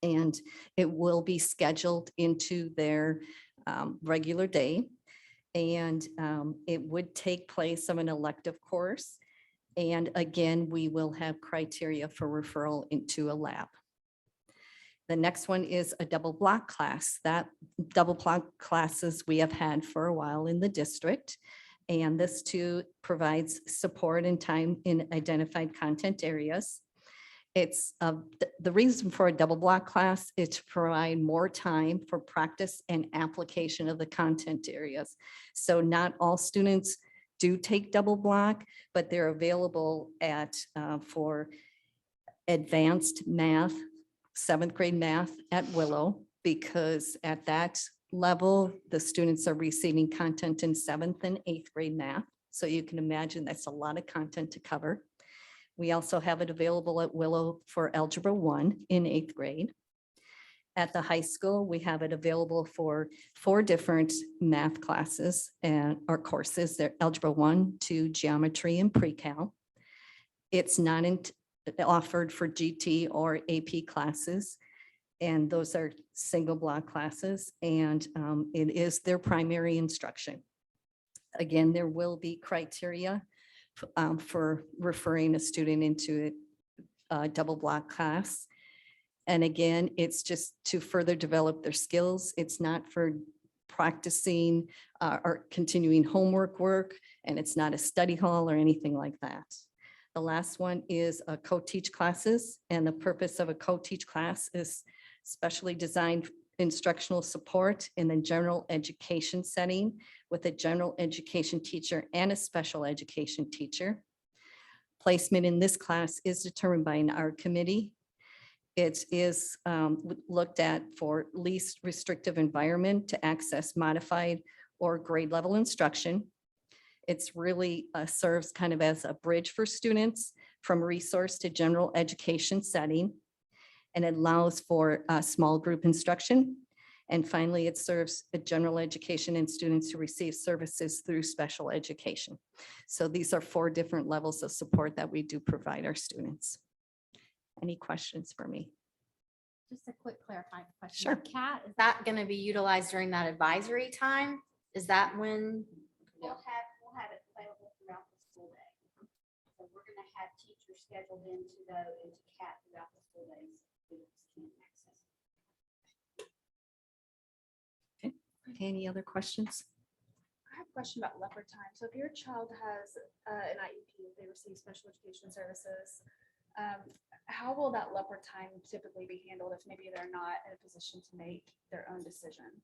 Speaker 14: And it will be scheduled into their regular day. And it would take place of an elective course. And again, we will have criteria for referral into a lab. The next one is a double block class. That double block classes we have had for a while in the district. And this too provides support and time in identified content areas. It's the reason for a double block class is to provide more time for practice and application of the content areas. So not all students do take double block, but they're available for advanced math, 7th grade math at Willow, because at that level, the students are receiving content in 7th and 8th grade math. So you can imagine that's a lot of content to cover. We also have it available at Willow for Algebra 1 in 8th grade. At the high school, we have it available for 4 different math classes or courses. They're Algebra 1 to Geometry and Pre-Cal. It's not offered for GT or AP classes, and those are single block classes, and it is their primary instruction. Again, there will be criteria for referring a student into a double block class. And again, it's just to further develop their skills. It's not for practicing or continuing homework work, and it's not a study hall or anything like that. The last one is co-teach classes, and the purpose of a co-teach class is specially designed instructional support in the general education setting with a general education teacher and a special education teacher. Placement in this class is determined by an art committee. It is looked at for least restrictive environment to access modified or grade level instruction. It's really serves kind of as a bridge for students from resource to general education setting, and it allows for small group instruction. And finally, it serves a general education and students who receive services through special education. So these are 4 different levels of support that we do provide our students. Any questions for me?
Speaker 9: Just a quick clarifying question.
Speaker 14: Sure.
Speaker 9: The CAT, is that going to be utilized during that advisory time? Is that when? We'll have it available throughout the school day. So
Speaker 5: have teachers scheduled in to go into CAT throughout the school days. Students can't access.
Speaker 14: Any other questions?
Speaker 11: I have a question about leopard time. So if your child has an IEP, if they receive special education services, how will that leopard time typically be handled if maybe they're not in a position to make their own decision?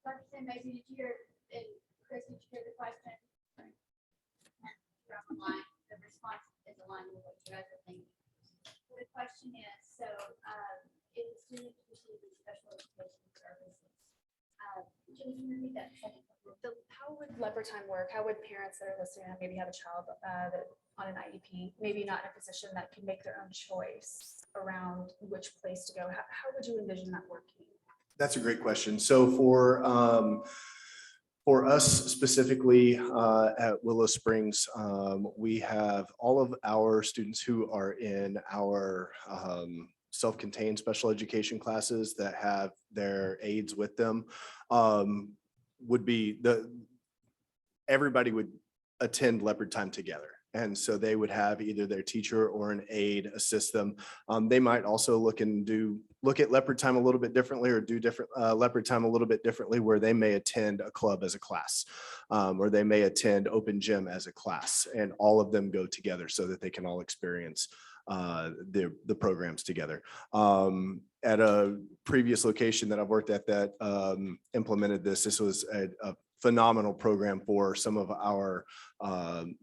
Speaker 5: Dr. Sam, maybe did you hear, and Chris, did you hear the question? Drop a line. The response is aligned with what you guys are thinking. The question is, so if the student receives special education services, can you repeat that second?
Speaker 11: How would leopard time work? How would parents that are listening and maybe have a child that on an IEP, maybe not in a position that can make their own choice around which place to go? How would you envision that working?
Speaker 7: That's a great question. So for us specifically at Willow Springs, we have all of our students who are in our self-contained special education classes that have their aides with them. Everybody would attend leopard time together. And so they would have either their teacher or an aide assist them. They might also look at leopard time a little bit differently, or do different leopard time a little bit differently, where they may attend a club as a class, or they may attend open gym as a class, and all of them go together so that they can all experience the programs together. At a previous location that I've worked at that implemented this was a phenomenal program for some of our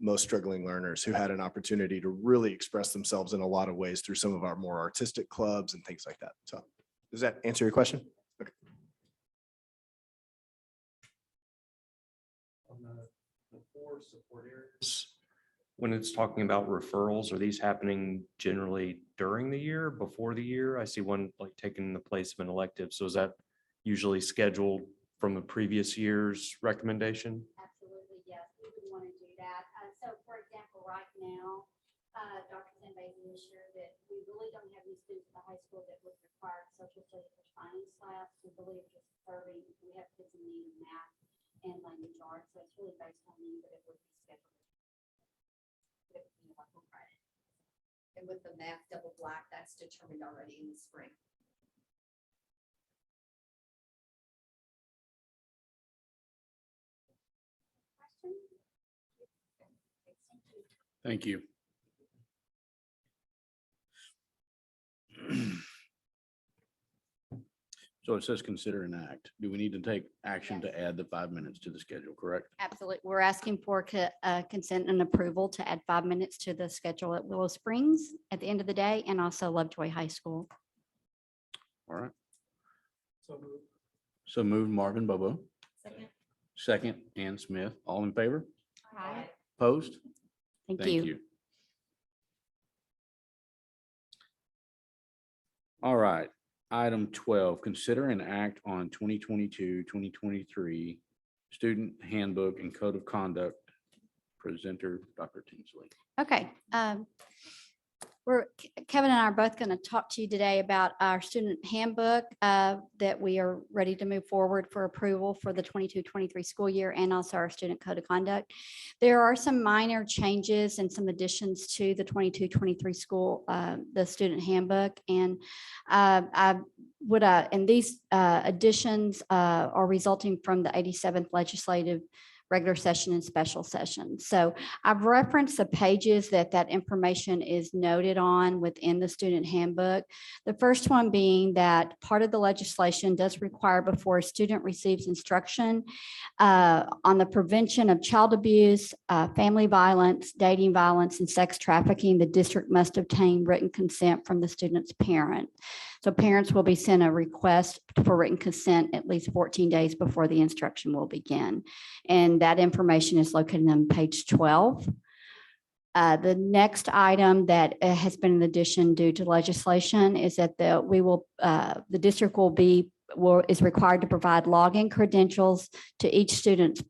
Speaker 7: most struggling learners who had an opportunity to really express themselves in a lot of ways through some of our more artistic clubs and things like that. So does that answer your question? Okay.
Speaker 10: On the 4 support areas, when it's talking about referrals, are these happening generally during the year, before the year? I see one like taking the place of an elective. So is that usually scheduled from the previous year's recommendation?
Speaker 5: Absolutely, yes, we would want to do that. So for example, right now, Dr. Sam made sure that we really don't have any students at the high school that would require social studies or science labs. We believe just serving, we have kids in need of math and language arts, so it's really based on need, but it would be scheduled.
Speaker 14: And with the math double black, that's determined already in the spring.
Speaker 1: Thank you. So it says consider an act. Do we need to take action to add the 5 minutes to the schedule, correct?
Speaker 5: Absolutely. We're asking for consent and approval to add 5 minutes to the schedule at Willow Springs at the end of the day, and also Lovejoy High School.
Speaker 1: All right. So moved Marvin Bobo.
Speaker 5: Second.
Speaker 1: Second, Ann Smith. All in favor?
Speaker 5: Aye.
Speaker 1: Opposed?
Speaker 5: Thank you.
Speaker 1: All right. Item 12, consider an act on 2022-2023 student handbook and code of conduct. Presenter, Dr. Tinsley.
Speaker 5: Okay. Kevin and I are both going to talk to you today about our student handbook that we are ready to move forward for approval for the 22-23 school year, and also our student code of conduct. There are some minor changes and some additions to the 22-23 school, the student handbook. And and these additions are resulting from the 87th legislative regular session and special session. So I've referenced the pages that information is noted on within the student handbook. The first one being that part of the legislation does require, before a student receives instruction on the prevention of child abuse, family violence, dating violence, and sex trafficking, the district must obtain written consent from the student's parent. So parents will be sent a request for written consent at least 14 days before the instruction will begin. And that information is located on page 12. The next item that has been an addition due to legislation is that the district is required to provide login credentials to each student's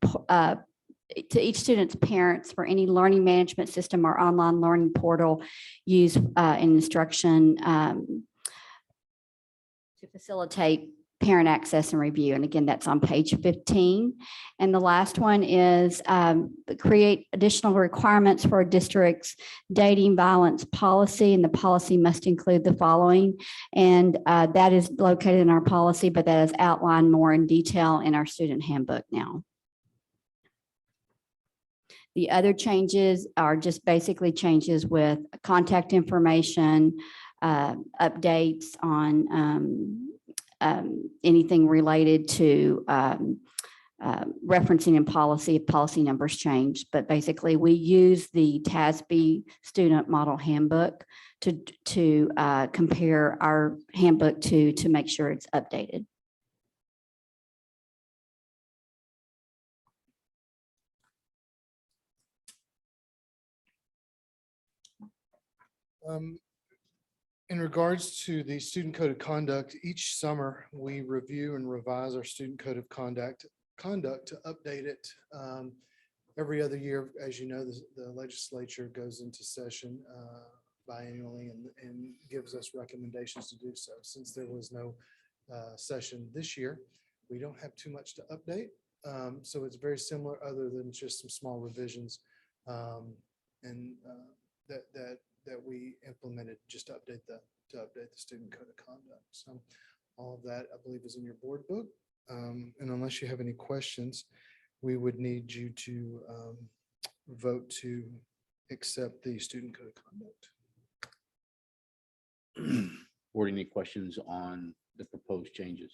Speaker 5: parents for any learning management system or online learning portal used in instruction to facilitate parent access and review. And again, that's on page 15. And the last one is create additional requirements for a district's dating violence policy. And the policy must include the following. And that is located in our policy, but that is outlined more in detail in our student handbook now. The other changes are just basically changes with contact information, updates on anything related to referencing in policy if policy numbers change. But basically, we use the TASB student model handbook to compare our handbook to make sure it's updated.
Speaker 2: In regards to the student code of conduct, each summer we review and revise our student code of conduct to update it. Every other year, as you know, the legislature goes into session biannually and gives us recommendations to do so. Since there was no session this year, we don't have too much to update. So it's very similar, other than just some small revisions that we implemented just to update the student code of conduct. So all of that, I believe, is in your board book. And unless you have any questions, we would need you to vote to accept the student code of conduct.
Speaker 1: Board, any questions on the proposed changes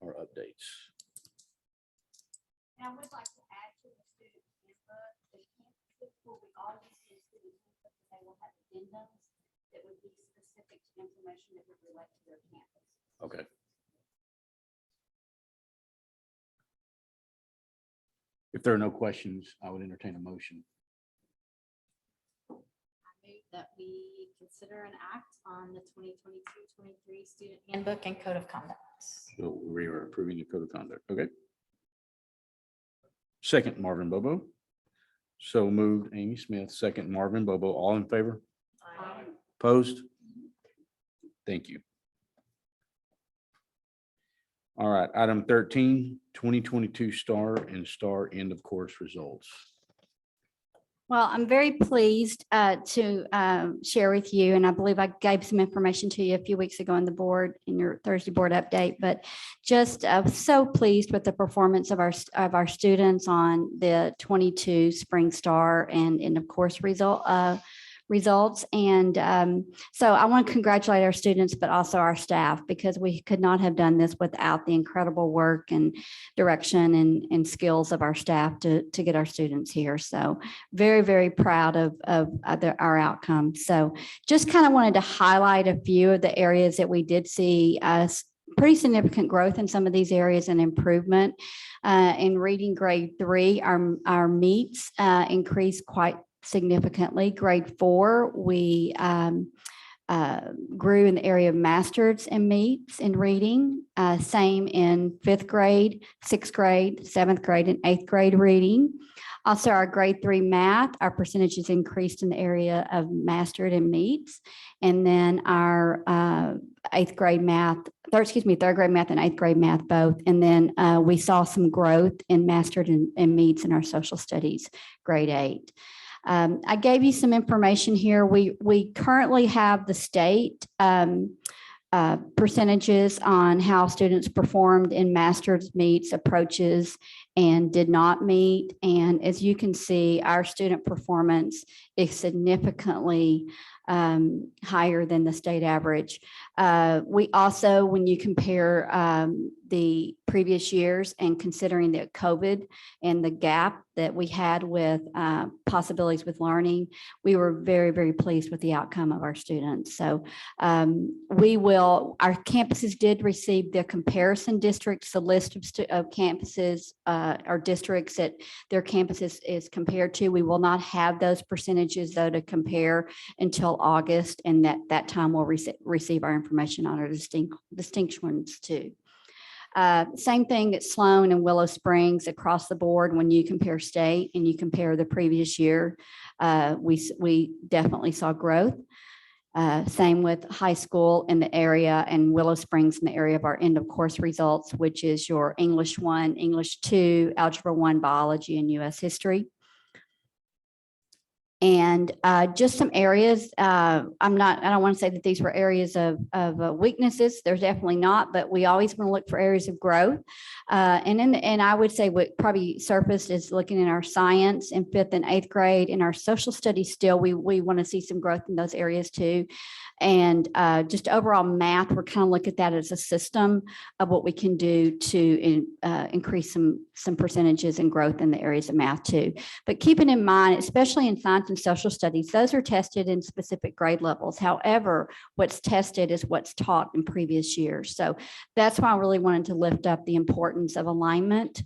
Speaker 1: or updates?
Speaker 5: And I would like to add to the student handbook, the campuses will be all these student handbook, they will have addendums that would be specific to information that would relate to their campus.
Speaker 1: Okay. If there are no questions, I would entertain a motion.
Speaker 5: I move that we consider an act on the 2022-23 student
Speaker 9: Handbook and code of conduct.
Speaker 1: So we are approving the code of conduct. Okay. Second, Marvin Bobo. So moved, Amy Smith. Second, Marvin Bobo. All in favor? Opposed? Thank you. All right, item 13, 2022 STAR and STAR end of course results.
Speaker 5: Well, I'm very pleased to share with you, and I believe I gave some information to you a few weeks ago on the board in your Thursday board update, but just so pleased with the performance of our students on the 22 Spring STAR and end of course results. And so I want to congratulate our students, but also our staff, because we could not have done this without the incredible work and direction and skills of our staff to get our students here. So very, very proud of our outcome. So just kind of wanted to highlight a few of the areas that we did see pretty significant growth in some of these areas and improvement. In reading grade 3, our meets increased quite significantly. Grade 4, we grew in the area of masters and meets in reading. Same in 5th grade, 6th grade, 7th grade, and 8th grade reading. Also, our grade 3 math, our percentages increased in the area of mastered and meets. And then our 3rd grade math and 8th grade math both. And then we saw some growth in mastered and meets in our social studies grade 8. I gave you some information here. We currently have the state percentages on how students performed in master's meets, approaches, and did not meet. And as you can see, our student performance is significantly higher than the state average. We also, when you compare the previous years and considering the COVID and the gap that we had with possibilities with learning, we were very, very pleased with the outcome of our students. So our campuses did receive the comparison districts, the list of campuses or districts that their campuses is compared to. We will not have those percentages though to compare until August, and that time we'll receive our information on our distinctions too. Same thing at Sloan and Willow Springs across the board. When you compare state and you compare the previous year, we definitely saw growth. Same with high school in the area and Willow Springs in the area of our end of course results, which is your English 1, English 2, Algebra 1, Biology, and US History. And just some areas, I don't want to say that these were areas of weaknesses. There's definitely not, but we always want to look for areas of growth. And I would say what probably surfaced is looking in our science in 5th and 8th grade, in our social studies still, we want to see some growth in those areas too. And just overall math, we're kind of looking at that as a system of what we can do to increase some percentages and growth in the areas of math too. But keeping in mind, especially in science and social studies, those are tested in specific grade levels. However, what's tested is what's taught in previous years. So that's why I really wanted to lift up the importance of alignment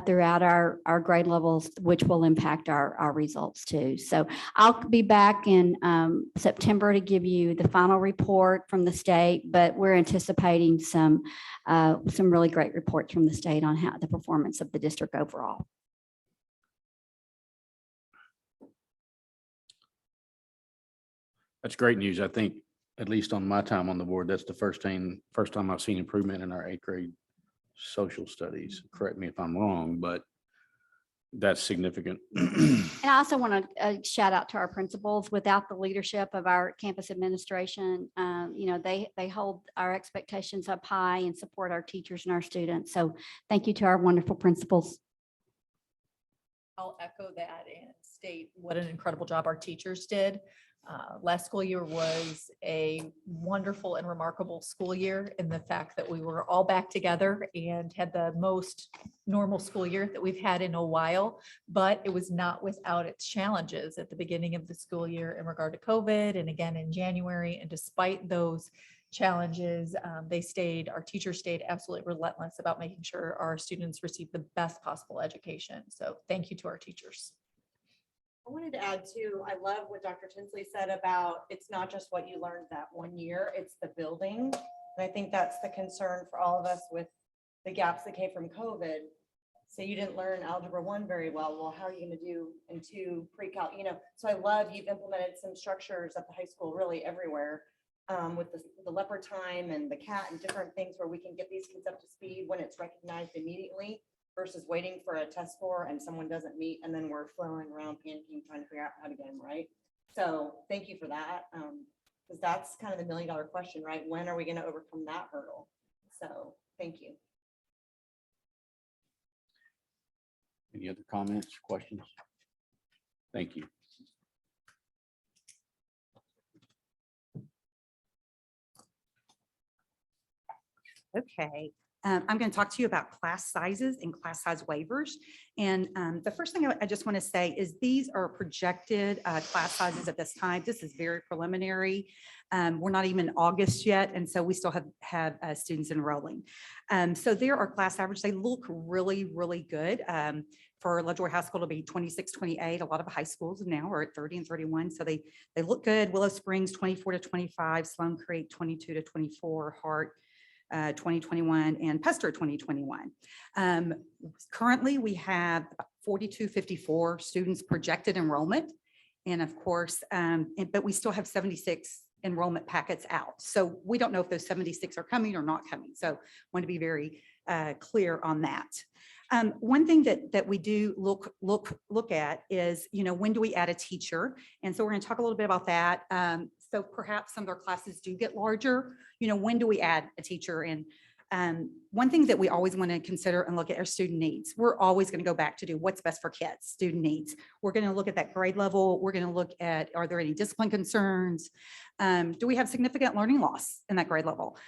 Speaker 5: throughout our grade levels, which will impact our results too. So I'll be back in September to give you the final report from the state, but we're anticipating some really great reports from the state on how the performance of the district overall.
Speaker 1: That's great news. I think, at least on my time on the board, that's the first time I've seen improvement in our 8th grade social studies. Correct me if I'm wrong, but that's significant.
Speaker 5: And I also want to shout out to our principals. Without the leadership of our campus administration, they hold our expectations up high and support our teachers and our students. So thank you to our wonderful principals.
Speaker 4: I'll echo that and state what an incredible job our teachers did. Last school year was a wonderful and remarkable school year in the fact that we were all back together and had the most normal school year that we've had in a while, but it was not without its challenges at the beginning of the school year in regard to COVID and again in January. And despite those challenges, our teachers stayed absolutely relentless about making sure our students received the best possible education. So thank you to our teachers.
Speaker 15: I wanted to add too, I love what Dr. Tinsley said about it's not just what you learned that one year, it's the building. And I think that's the concern for all of us with the gaps that came from COVID. So you didn't learn Algebra 1 very well. Well, how are you going to do in 2 pre-calc? So I love you've implemented some structures at the high school really everywhere with the leopard time and the cat and different things where we can get these kids up to speed when it's recognized immediately, versus waiting for a test score and someone doesn't meet and then we're flailing around panicking trying to figure out how to get them right. So thank you for that, because that's kind of the $1 million question, right? When are we going to overcome that hurdle? So thank you.
Speaker 1: Any other comments, questions? Thank you.
Speaker 3: Okay. I'm going to talk to you about class sizes and class size waivers. And the first thing I just want to say is these are projected class sizes at this time. This is very preliminary. We're not even in August yet, and so we still have students enrolling. So there are class averages. They look really, really good. For Lovejoy High School to be 26, 28. A lot of high schools now are at 30 and 31. So they look good. Willow Springs, 24 to 25. Sloan Creek, 22 to 24. Hart, 2021, and Pester 2021. Currently, we have 4254 students projected enrollment. And of course, but we still have 76 enrollment packets out. So we don't know if those 76 are coming or not coming. So want to be very clear on that. One thing that we do look at is, when do we add a teacher? And so we're going to talk a little bit about that. So perhaps some of our classes do get larger. When do we add a teacher? And one thing that we always want to consider and look at are student needs. We're always going to go back to do what's best for kids, student needs. We're going to look at that grade level. We're going to look at, are there any discipline concerns? Do we have significant learning loss in that grade level?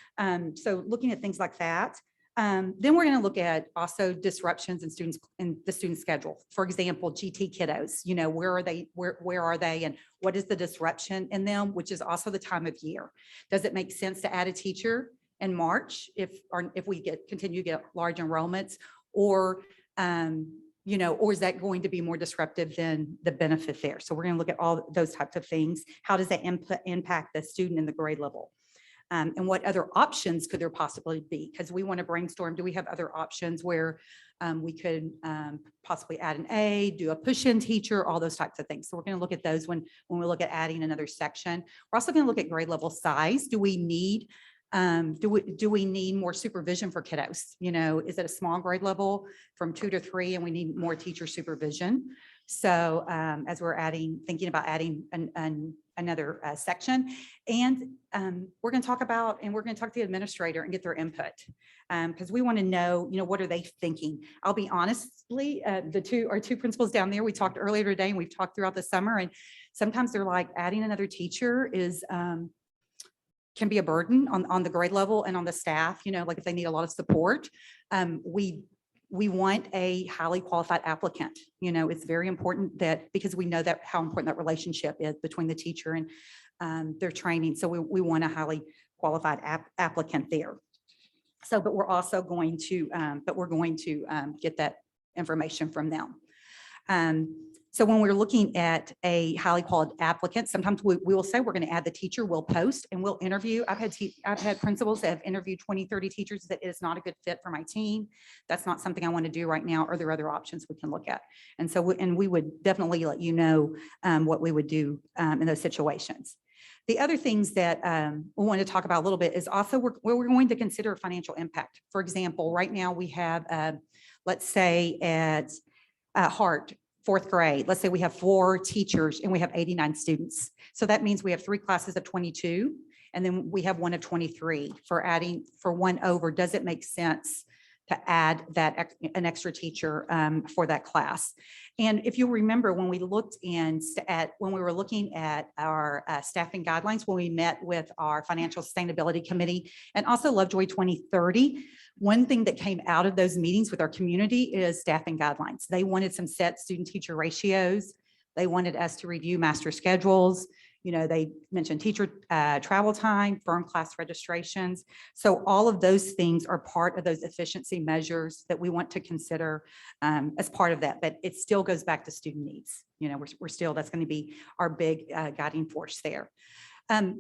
Speaker 3: So looking at things like that. Then we're going to look at also disruptions in students in the student schedule. For example, GT kiddos, where are they? Where are they? And what is the disruption in them, which is also the time of year? Does it make sense to add a teacher in March if we continue to get large enrollments, or or is that going to be more disruptive than the benefit there? So we're going to look at all those types of things. How does that impact the student in the grade level? And what other options could there possibly be? Because we want to brainstorm, do we have other options where we could possibly add an A, do a push-in teacher, all those types of things. So we're going to look at those when we look at adding another section. We're also going to look at grade level size. Do we need more supervision for kiddos? You know, is it a small grade level from 2 to 3 and we need more teacher supervision? So as we're thinking about adding another section, and we're going to talk about, and we're going to talk to the administrator and get their input, because we want to know, you know, what are they thinking? I'll be honestly, our two principals down there, we talked earlier today and we've talked throughout the summer, and sometimes they're like, adding another teacher is can be a burden on the grade level and on the staff, you know, like if they need a lot of support. We want a highly qualified applicant. You know, it's very important that, because we know that how important that relationship is between the teacher and their training. So we want a highly qualified applicant there. So, but we're also going to, get that information from them. So when we're looking at a highly qualified applicant, sometimes we will say we're going to add the teacher, we'll post and we'll interview. I've had principals that have interviewed 20, 30 teachers that is not a good fit for my team. That's not something I want to do right now. Are there other options we can look at? And so, we would definitely let you know what we would do in those situations. The other things that we want to talk about a little bit is also we're going to consider financial impact. For example, right now we have, let's say at Hart, 4th grade, let's say we have 4 teachers and we have 89 students. So that means we have 3 classes of 22, and then we have one of 23. For one over, does it make sense to add an extra teacher for that class? And if you remember, when we were looking at our staffing guidelines, when we met with our financial sustainability committee and also Lovejoy 2030, one thing that came out of those meetings with our community is staffing guidelines. They wanted some set student-teacher ratios. They wanted us to review master schedules. You know, they mentioned teacher travel time, firm class registrations. So all of those things are part of those efficiency measures that we want to consider as part of that. But it still goes back to student needs. You know, we're still, that's going to be our big guiding force there. You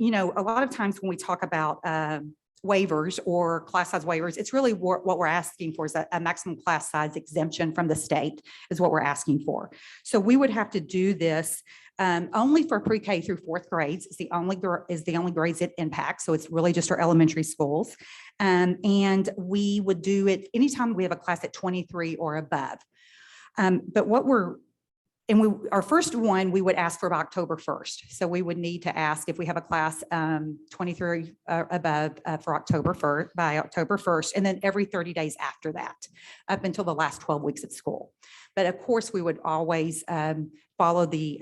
Speaker 3: know, a lot of times when we talk about waivers or class size waivers, it's really what we're asking for is a maximum class size exemption from the state is what we're asking for. So we would have to do this only for pre-K through 4th grades. It's the only grades it impacts. So it's really just our elementary schools. And we would do it anytime we have a class at 23 or above. But our first one, we would ask for about October 1st. So we would need to ask if we have a class 23 above for by October 1st, and then every 30 days after that, up until the last 12 weeks of school. But of course, we would always follow the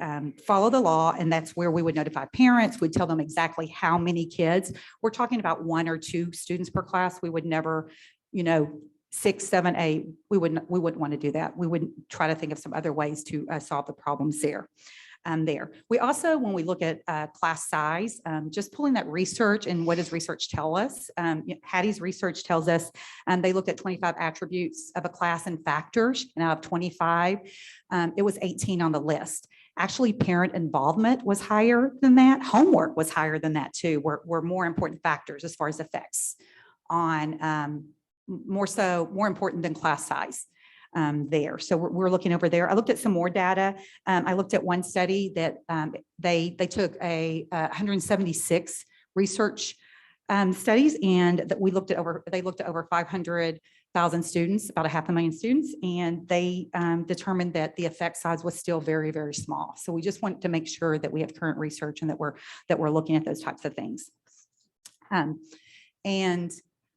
Speaker 3: law, and that's where we would notify parents. We'd tell them exactly how many kids. We're talking about 1 or 2 students per class. We would never, you know, 6, 7, 8, we wouldn't want to do that. We would try to think of some other ways to solve the problems there. We also, when we look at class size, just pulling that research and what does research tell us? Hattie's research tells us they looked at 25 attributes of a class and factors, and out of 25, it was 18 on the list. Actually, parent involvement was higher than that. Homework was higher than that too, were more important factors as far as effects on more important than class size there. So we're looking over there. I looked at some more data. I looked at one study that they took 176 research studies, and that they looked at over 500,000 students, about 500,000 students, and they determined that the effect size was still very, very small. So we just want to make sure that we have current research and that we're looking at those types of things. And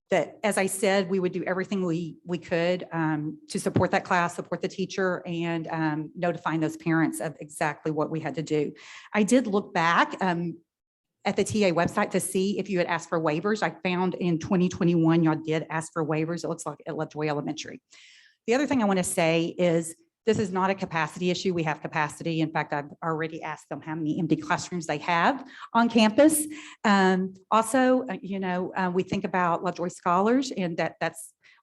Speaker 3: that, as I said, we would do everything we could to support that class, support the teacher, and notifying those parents of exactly what we had to do. I did look back at the TA website to see if you had asked for waivers. I found in 2021, y'all did ask for waivers. It looks like at Lovejoy Elementary. The other thing I want to say is this is not a capacity issue. We have capacity. In fact, I've already asked them how many empty classrooms they have on campus. Also, you know, we think about Lovejoy scholars, and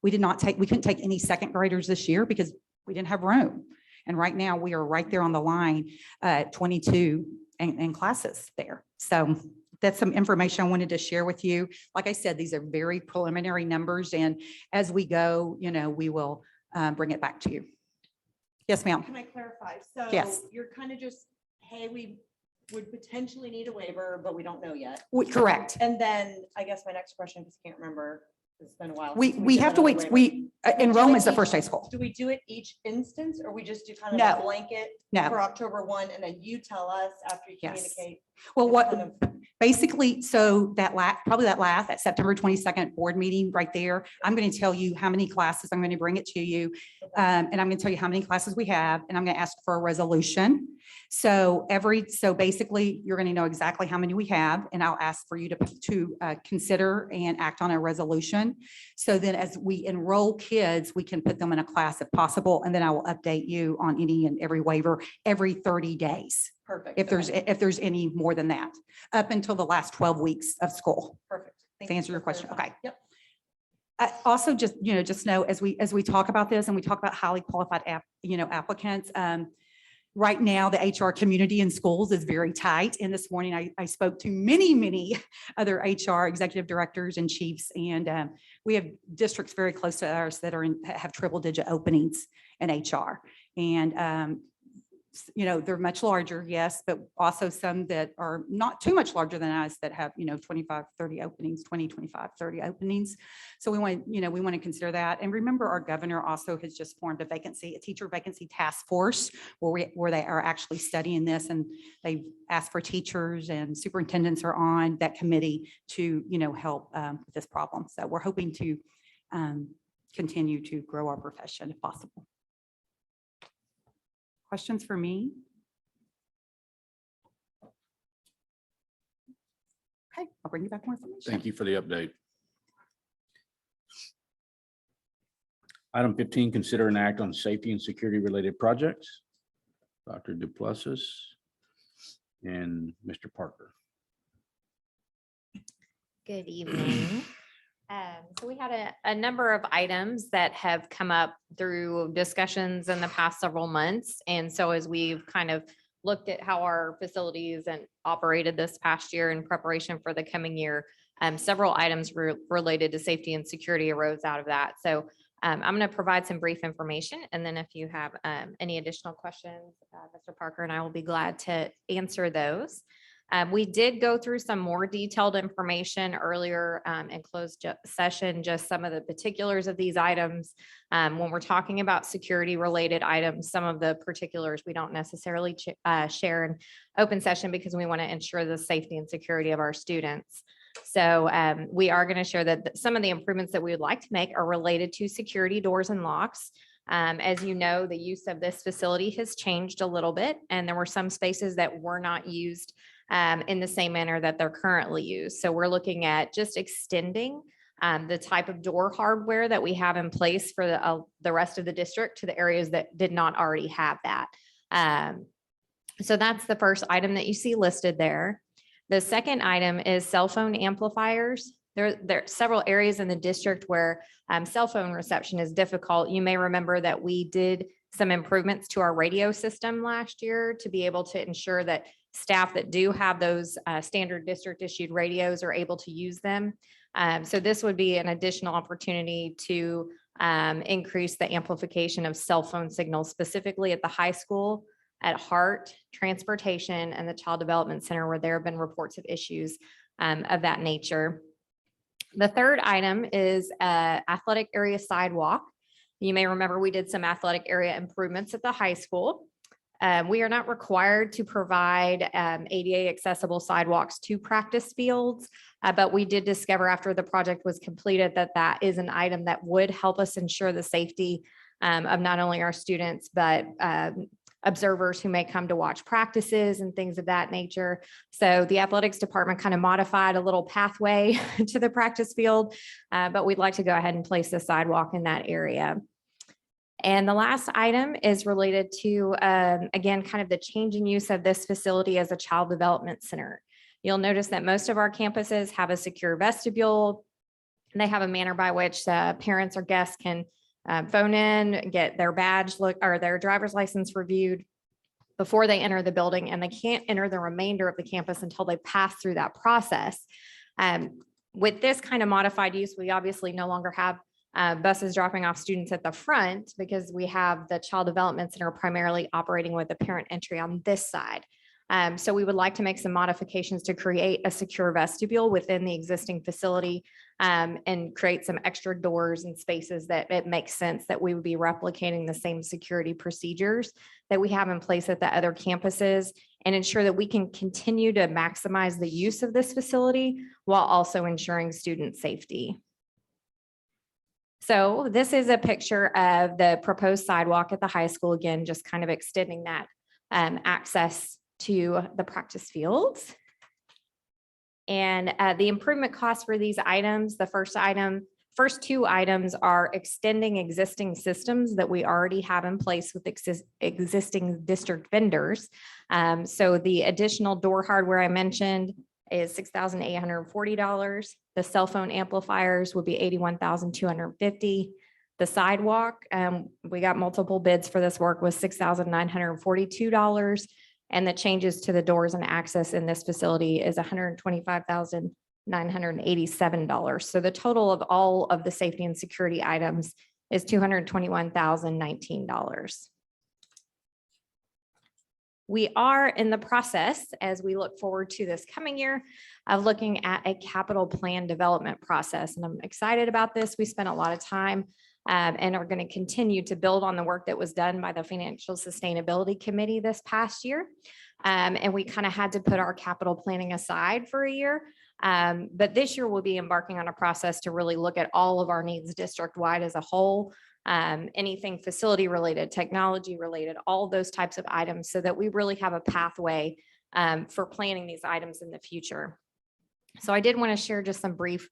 Speaker 3: we couldn't take any 2nd graders this year because we didn't have room. And right now we are right there on the line, 22 in classes there. So that's some information I wanted to share with you. Like I said, these are very preliminary numbers, and as we go, we will bring it back to you. Yes, ma'am.
Speaker 15: Can I clarify? So
Speaker 3: Yes.
Speaker 15: you're kind of just, hey, we would potentially need a waiver, but we don't know yet.
Speaker 3: Correct.
Speaker 15: And then I guess my next question, because I can't remember, it's been a while.
Speaker 3: We
Speaker 15: since
Speaker 3: we
Speaker 15: did
Speaker 3: have to
Speaker 15: another
Speaker 3: wait.
Speaker 15: waiver. Do we do
Speaker 3: Enrollment is
Speaker 15: it
Speaker 3: the first day
Speaker 15: each-
Speaker 3: of school.
Speaker 15: Do we do it each instance, or we just do kind of
Speaker 3: No.
Speaker 15: a blanket
Speaker 3: No.
Speaker 15: for October 1, and then you tell us after you
Speaker 3: Yes.
Speaker 15: communicate?
Speaker 3: Well,
Speaker 15: it's
Speaker 3: what,
Speaker 15: kind of-
Speaker 3: basically, so probably that September 22nd board meeting right there, I'm going to tell you how many classes, I'm going to bring it to you. And I'm going to tell you how many classes we have, and I'm going to ask for a resolution. So basically, you're going to know exactly how many we have, and I'll ask for you to consider and act on a resolution. So then as we enroll kids, we can put them in a class if possible, and then I will update you on any and every waiver every 30 days.
Speaker 15: Perfect.
Speaker 3: If there's any more than that, up until the last 12 weeks of school.
Speaker 15: Perfect. Thank
Speaker 3: To
Speaker 15: you
Speaker 3: answer your
Speaker 15: for
Speaker 3: question.
Speaker 15: clarifying.
Speaker 3: Okay.
Speaker 15: Yep.
Speaker 3: Also, just know as we talk about this and we talk about highly qualified applicants, right now, the HR community in schools is very tight. And this morning, I spoke to many other HR executive directors and chiefs, and we have districts very close to ours that have triple-digit openings in HR. And they're much larger, yes, but also some that are not too much larger than us that have, 25, 30 openings, 20, 25, 30 openings. So we want to consider that. And remember, our governor also has just formed a teacher vacancy task force where they are actually studying this, and they've asked for teachers, and superintendents are on that committee to, help with this problem. So we're hoping to continue to grow our profession if possible. Questions for me? Okay, I'll bring you back more information.
Speaker 1: Thank you for the update. Item 15, consider an act on safety and security related projects. Dr. Duplessis and Mr. Parker.
Speaker 13: Good evening. So we had a number of items that have come up through discussions in the past several months. And so as we've kind of looked at how our facilities and operated this past year in preparation for the coming year, several items related to safety and security arose out of that. So I'm going to provide some brief information, and then if you have any additional questions, Mr. Parker and I will be glad to answer those. We did go through some more detailed information earlier in closed session, just some of the particulars of these items. When we're talking about security related items, some of the particulars we don't necessarily share in open session because we want to ensure the safety and security of our students. So we are going to share that some of the improvements that we would like to make are related to security doors and locks. As you know, the use of this facility has changed a little bit, and there were some spaces that were not used in the same manner that they're currently used. So we're looking at just extending the type of door hardware that we have in place for the rest of the district to the areas that did not already have that. So that's the first item that you see listed there. The second item is cell phone amplifiers. There are several areas in the district where cell phone reception is difficult. You may remember that we did some improvements to our radio system last year to be able to ensure that staff that do have those standard district issued radios are able to use them. So this would be an additional opportunity to increase the amplification of cell phone signals, specifically at the high school, at Hart, Transportation, and the Child Development Center, where there have been reports of issues of that nature. The third item is athletic area sidewalk. You may remember we did some athletic area improvements at the high school. We are not required to provide ADA accessible sidewalks to practice fields, but we did discover after the project was completed that that is an item that would help us ensure the safety of not only our students, but observers who may come to watch practices and things of that nature. So the athletics department kind of modified a little pathway to the practice field, but we'd like to go ahead and place the sidewalk in that area. And the last item is related to, again, kind of the change in use of this facility as a child development center. You'll notice that most of our campuses have a secure vestibule, and they have a manner by which parents or guests can phone in, get their badge or their driver's license reviewed, before they enter the building, and they can't enter the remainder of the campus until they pass through that process. With this kind of modified use, we obviously no longer have buses dropping off students at the front because we have the Child Development Center primarily operating with a parent entry on this side. So we would like to make some modifications to create a secure vestibule within the existing facility and create some extra doors and spaces that it makes sense that we would be replicating the same security procedures that we have in place at the other campuses and ensure that we can continue to maximize the use of this facility while also ensuring student safety. So this is a picture of the proposed sidewalk at the high school, again, just kind of extending that access to the practice fields. And the improvement costs for these items, the first two items are extending existing systems that we already have in place with existing district vendors. So the additional door hardware I mentioned is $6,840. The cell phone amplifiers would be $81,250. The sidewalk, we got multiple bids for this work, was $6,942. And the changes to the doors and access in this facility is $125,987. So the total of all of the safety and security items is $221,019. We are in the process, as we look forward to this coming year, of looking at a capital plan development process. And I'm excited about this. We spent a lot of time and are going to continue to build on the work that was done by the Financial Sustainability Committee this past year. And we kind of had to put our capital planning aside for a year. But this year we'll be embarking on a process to really look at all of our needs district-wide as a whole, anything facility related, technology related, all those types of items, so that we really have a pathway for planning these items in the future. So I did want to share just some brief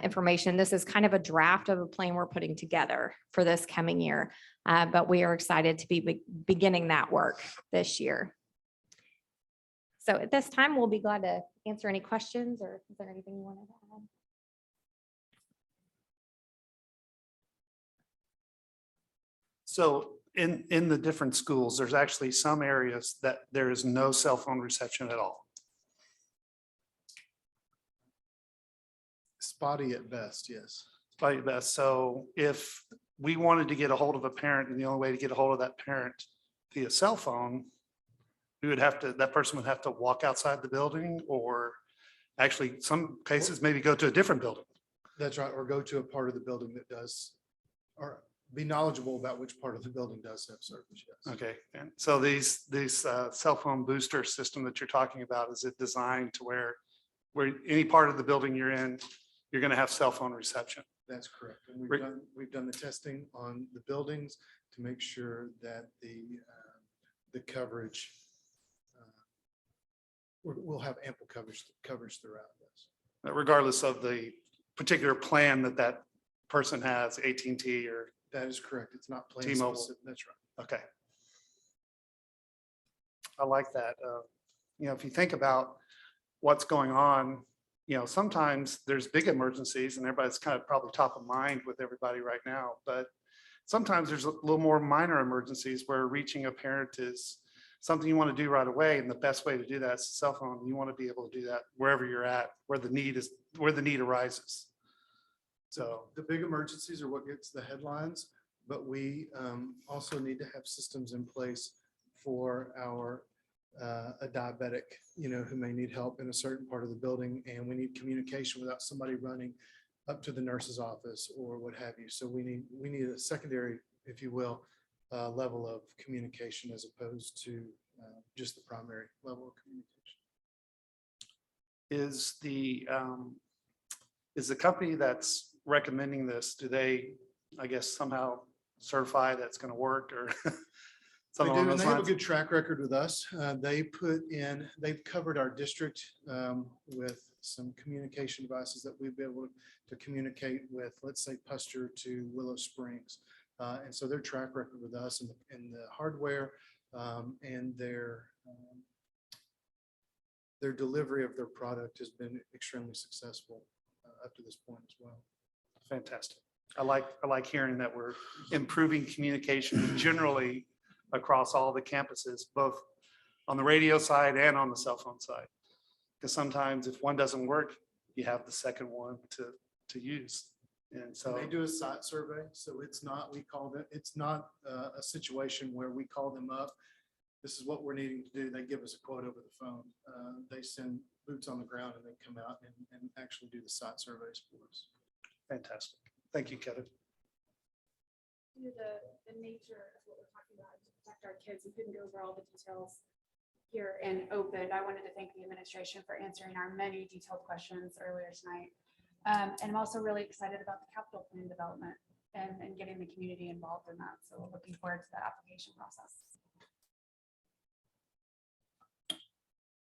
Speaker 13: information. This is kind of a draft of a plan we're putting together for this coming year, but we are excited to be beginning that work this year. So at this time, we'll be glad to answer any questions, or is there anything you wanted to add?
Speaker 2: So in the different schools, there's actually some areas that there is no cell phone reception at all. Spotty at best, yes. Spotty at best. So if we wanted to get a hold of a parent, and the only way to get a hold of that parent via cell phone, we would have to, that person would have to walk outside the building, or actually some cases maybe go to a different building. That's right, or go to a part of the building that does, or be knowledgeable about which part of the building does have service. Yes. Okay, and so these cell phone booster system that you're talking about, is it designed to where any part of the building you're in, you're going to have cell phone reception? That's correct. And we've done the testing on the buildings to make sure that the coverage we'll have ample coverage throughout this. Regardless of the particular plan that person has, AT&T or. That is correct. It's not plan
Speaker 6: T-Mobile.
Speaker 2: specific. That's right. Okay. I like that. If you think about what's going on, sometimes there's big emergencies, and everybody's kind of probably top of mind with everybody right now, but sometimes there's a little more minor emergencies where reaching a parent is something you want to do right away. And the best way to do that is a cell phone. You want to be able to do that wherever you're at, where the need arises. So the big emergencies are what gets the headlines, but we also need to have systems in place for a diabetic, who may need help in a certain part of the building, and we need communication without somebody running up to the nurse's office or what have you. So we need a secondary, if you will, level of communication as opposed to just the primary level of communication. Is the company that's recommending this, do they, I guess, somehow certify that's going to work, or something along those lines? They have a good track record with us. They've covered our district with some communication devices that we've been able to communicate with, let's say, Puster to Willow Springs. And so their track record with us and the hardware and their delivery of their product has been extremely successful up to this point as well. Fantastic. I like hearing that we're improving communication generally across all the campuses, both on the radio side and on the cell phone side. Because sometimes if one doesn't work, you have the second one to use. And so they do a site survey. So it's not, we call it, it's not a situation where we call them up. This is what we're needing to do. They give us a quote over the phone. They send boots on the ground and they come out and actually do the site surveys for us. Fantastic. Thank you, Kevin.
Speaker 11: The nature of what we're talking about to protect our kids, we couldn't go over all the details here in open. I wanted to thank the administration for answering our many detailed questions earlier tonight. And I'm also really excited about the capital plan development and getting the community involved in that. So looking forward to the application process.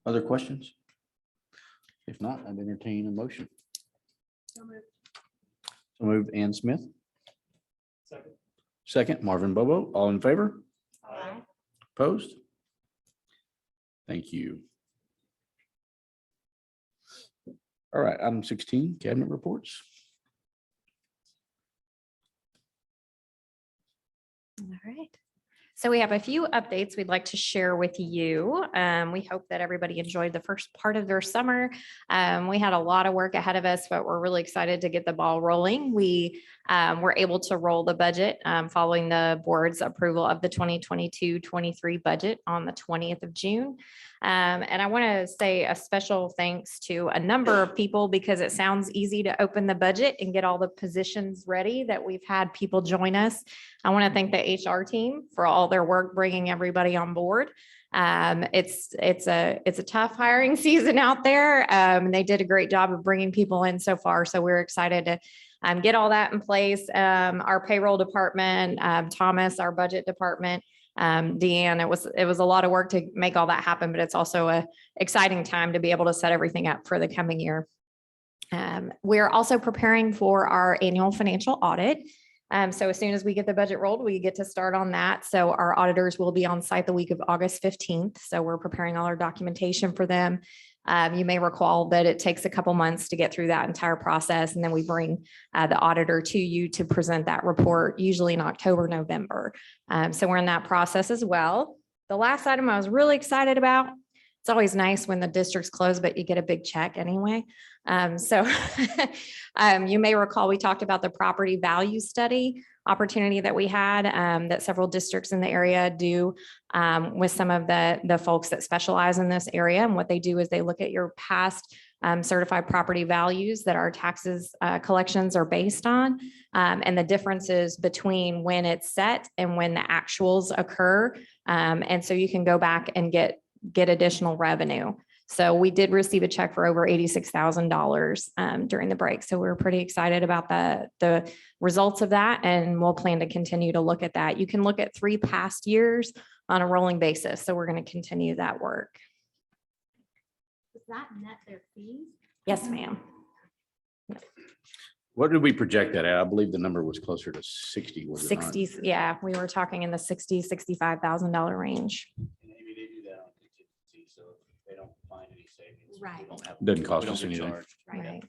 Speaker 1: Other questions? If not, I'd entertain a motion.
Speaker 11: So moved.
Speaker 1: So moved, Ann Smith.
Speaker 2: Second.
Speaker 1: Second, Marvin Bobo. All in favor?
Speaker 11: Aye.
Speaker 1: Opposed? Thank you. All right, item 16, cabinet reports.
Speaker 13: All right. So we have a few updates we'd like to share with you. We hope that everybody enjoyed the first part of their summer. We had a lot of work ahead of us, but we're really excited to get the ball rolling. We were able to roll the budget following the board's approval of the 2022-23 budget on the 20th of June. And I want to say a special thanks to a number of people because it sounds easy to open the budget and get all the positions ready that we've had people join us. I want to thank the HR team for all their work bringing everybody on board. It's a tough hiring season out there. They did a great job of bringing people in so far. So we're excited to get all that in place. Our payroll department, Thomas, our budget department, Deanne, it was a lot of work to make all that happen, but it's also a exciting time to be able to set everything up for the coming year. We're also preparing for our annual financial audit. So as soon as we get the budget rolled, we get to start on that. So our auditors will be on site the week of August 15th. So we're preparing all our documentation for them. You may recall that it takes a couple months to get through that entire process. And then we bring the auditor to you to present that report, usually in October, November. So we're in that process as well. The last item I was really excited about, it's always nice when the district's closed, but you get a big check anyway. You may recall we talked about the property value study opportunity that we had that several districts in the area do with some of the folks that specialize in this area. And what they do is they look at your past certified property values that our taxes collections are based on, and the differences between when it's set and when the actuals occur. And so you can go back and get additional revenue. So we did receive a check for over $86,000 during the break. So we're pretty excited about the results of that. And we'll plan to continue to look at that. You can look at 3 past years on a rolling basis. So we're going to continue that work.
Speaker 9: Does that net their fees?
Speaker 13: Yes, ma'am.
Speaker 1: What did we project that at? I believe the number was closer to 60. Was it not?
Speaker 13: 60s. Yeah, we were talking in the $65,000 range.
Speaker 1: Maybe they do that on contingency, so if they don't find any savings.
Speaker 9: Right.
Speaker 1: Doesn't cost us anything.
Speaker 13: Right.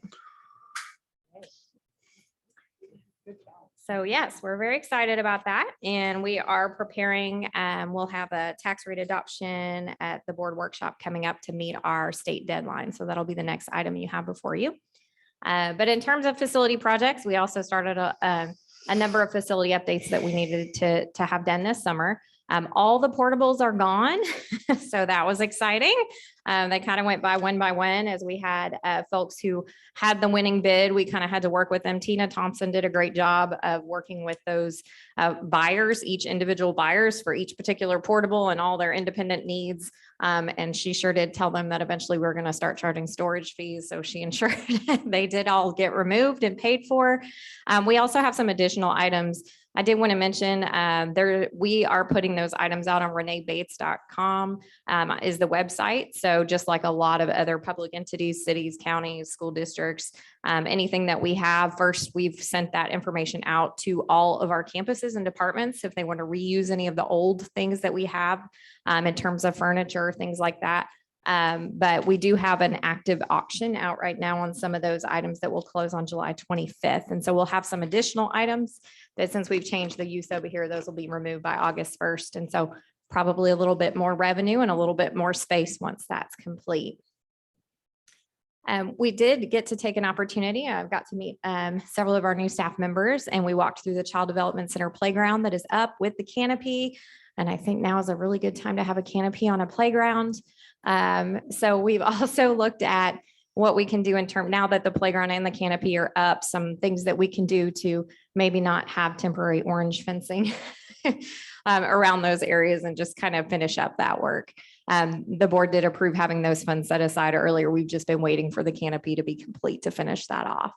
Speaker 13: So yes, we're very excited about that. And we are preparing, we'll have a tax rate adoption at the board workshop coming up to meet our state deadline. So that'll be the next item you have before you. But in terms of facility projects, we also started a number of facility updates that we needed to have done this summer. All the portables are gone. So that was exciting. They kind of went by one as we had folks who had the winning bid. We kind of had to work with them. Tina Thompson did a great job of working with those buyers, each individual buyers for each particular portable and all their independent needs. And she sure did tell them that eventually we were going to start charging storage fees. So she ensured they did all get removed and paid for. We also have some additional items. I did want to mention we are putting those items out on reneebates.com is the website. So just like a lot of other public entities, cities, counties, school districts, anything that we have, first, we've sent that information out to all of our campuses and departments if they want to reuse any of the old things that we have in terms of furniture, things like that. But we do have an active auction out right now on some of those items that will close on July 25th. And so we'll have some additional items that, since we've changed the use over here, those will be removed by August 1st. And so probably a little bit more revenue and a little bit more space once that's complete. We did get to take an opportunity. I've got to meet several of our new staff members, and we walked through the Child Development Center playground that is up with the canopy. And I think now is a really good time to have a canopy on a playground. So we've also looked at what we can do in terms, now that the playground and the canopy are up, some things that we can do to maybe not have temporary orange fencing around those areas and just kind of finish up that work. The board did approve having those funds set aside earlier. We've just been waiting for the canopy to be complete to finish that off.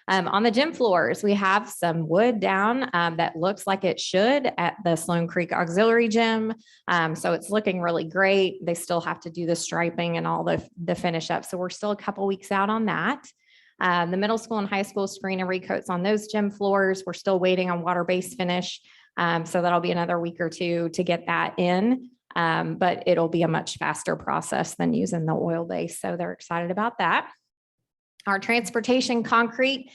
Speaker 13: On the gym floors, we have some wood down that looks like it should at the Sloan Creek Auxiliary Gym. So it's looking really great. They still have to do the striping and all the finish up. So we're still a couple weeks out on that. The middle school and high school screen and recoats on those gym floors. We're still waiting on water-based finish. So that'll be another week or two to get that in. But it'll be a much faster process than using the oil base. So they're excited about that. Our transportation concrete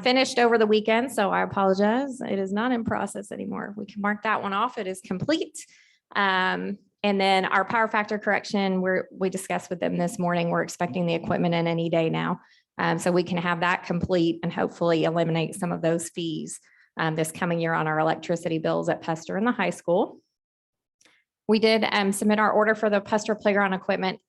Speaker 13: finished over the weekend, so I apologize. It is not in process anymore. We can mark that one off. It is complete. And then our power factor correction, we discussed with them this morning. We're expecting the equipment in any day now. So we can have that complete and hopefully eliminate some of those fees this coming year on our electricity bills at Pester and the high school. We did submit our order for the Pester playground equipment.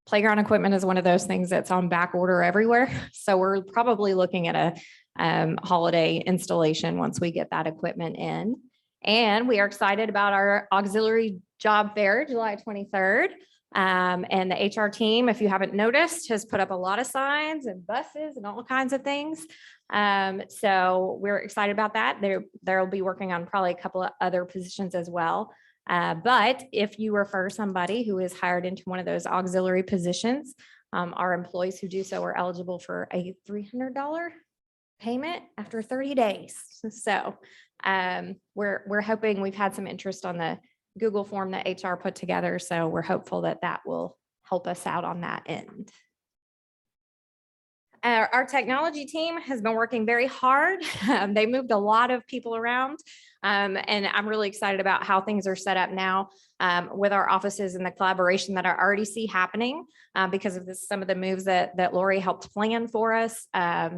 Speaker 13: Playground equipment is one of those things that's on back order everywhere. So we're probably looking at a holiday installation once we get that equipment in. And we are excited about our auxiliary job fair, July 23rd. And the HR team, if you haven't noticed, has put up a lot of signs and buses and all kinds of things. So we're excited about that. They'll be working on probably a couple of other positions as well. But if you refer somebody who is hired into one of those auxiliary positions, our employees who do so are eligible for a $300 payment after 30 days. So we're hoping, we've had some interest on the Google form that HR put together. So we're hopeful that that will help us out on that end. Our technology team has been working very hard. They moved a lot of people around. And I'm really excited about how things are set up now with our offices and the collaboration that I already see happening because of some of the moves that Lori helped plan for us.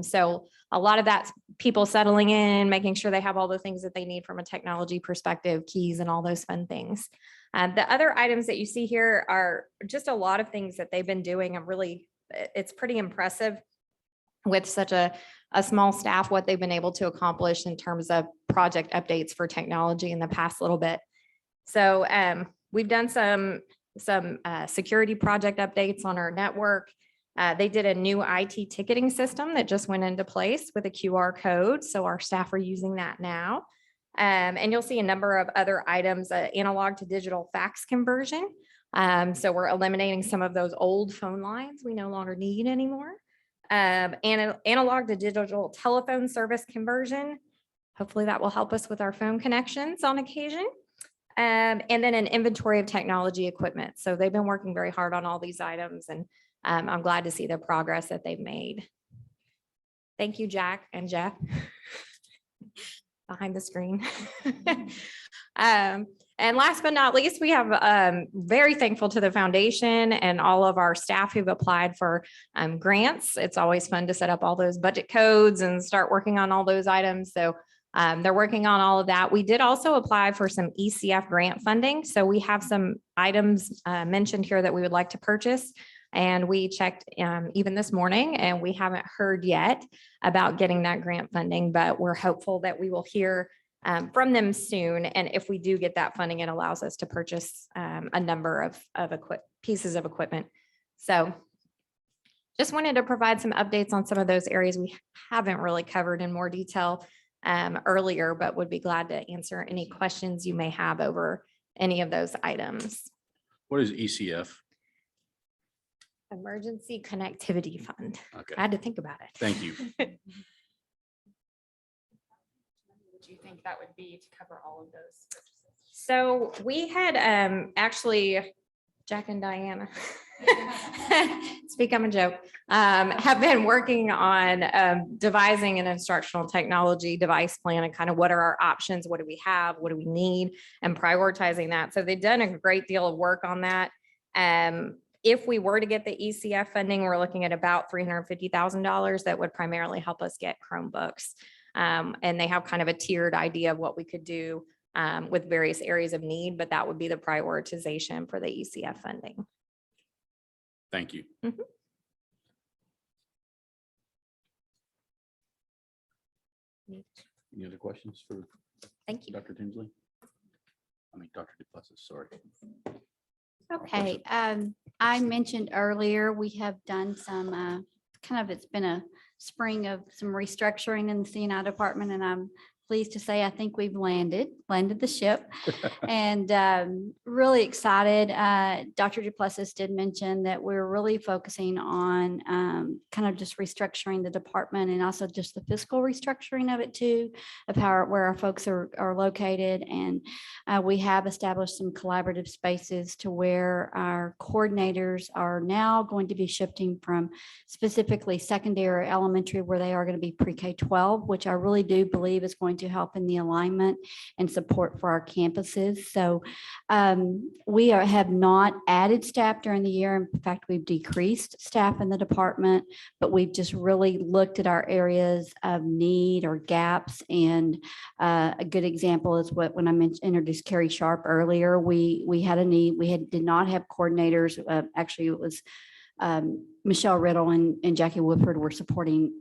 Speaker 13: So a lot of that's people settling in, making sure they have all the things that they need from a technology perspective, keys and all those fun things. The other items that you see here are just a lot of things that they've been doing. It's pretty impressive with such a small staff, what they've been able to accomplish in terms of project updates for technology in the past little bit. So we've done some security project updates on our network. They did a new IT ticketing system that just went into place with a QR code. So our staff are using that now. And you'll see a number of other items, analog to digital fax conversion. So we're eliminating some of those old phone lines we no longer need anymore. And an analog to digital telephone service conversion. Hopefully that will help us with our phone connections on occasion. And then an inventory of technology equipment. So they've been working very hard on all these items, and I'm glad to see the progress that they've made. Thank you, Jack and Jeff behind the screen. And last but not least, we have very thankful to the foundation and all of our staff who've applied for grants. It's always fun to set up all those budget codes and start working on all those items. So they're working on all of that. We did also apply for some ECF grant funding. So we have some items mentioned here that we would like to purchase. And we checked even this morning, and we haven't heard yet about getting that grant funding, but we're hopeful that we will hear from them soon. And if we do get that funding, it allows us to purchase a number of pieces of equipment. So just wanted to provide some updates on some of those areas we haven't really covered in more detail earlier, but would be glad to answer any questions you may have over any of those items.
Speaker 1: What is ECF?
Speaker 13: Emergency Connectivity Fund.
Speaker 1: Okay.
Speaker 13: I had to think about it.
Speaker 1: Thank you.
Speaker 12: Would you think that would be to cover all of those purchases?
Speaker 13: So we had actually Jack and Diana. It's become a joke. Have been working on devising an instructional technology device plan and kind of what are our options, what do we have, what do we need, and prioritizing that. So they've done a great deal of work on that. If we were to get the ECF funding, we're looking at about $350,000 that would primarily help us get Chromebooks. And they have kind of a tiered idea of what we could do with various areas of need, but that would be the prioritization for the ECF funding.
Speaker 1: Thank you.
Speaker 13: Mhm.
Speaker 1: Any other questions for
Speaker 13: Thank you.
Speaker 1: Dr. Tinsley? I mean, Dr. Duplessis, sorry.
Speaker 5: Okay, I mentioned earlier, we have done some, it's been a spring of some restructuring in the C&I department, and I'm pleased to say I think we've landed the ship, and really excited. Dr. Duplessis did mention that we're really focusing on kind of just restructuring the department and also just the fiscal restructuring of it too, of where our folks are located. And we have established some collaborative spaces to where our coordinators are now going to be shifting from specifically secondary or elementary, where they are going to be pre-K-12, which I really do believe is going to help in the alignment and support for our campuses. So we have not added staff during the year. In fact, we've decreased staff in the department, but we've just really looked at our areas of need or gaps. And a good example is when I introduced Carrie Sharp earlier, we had a need. Did not have coordinators. Actually, it was Michelle Riddle and Jackie Woodford were supporting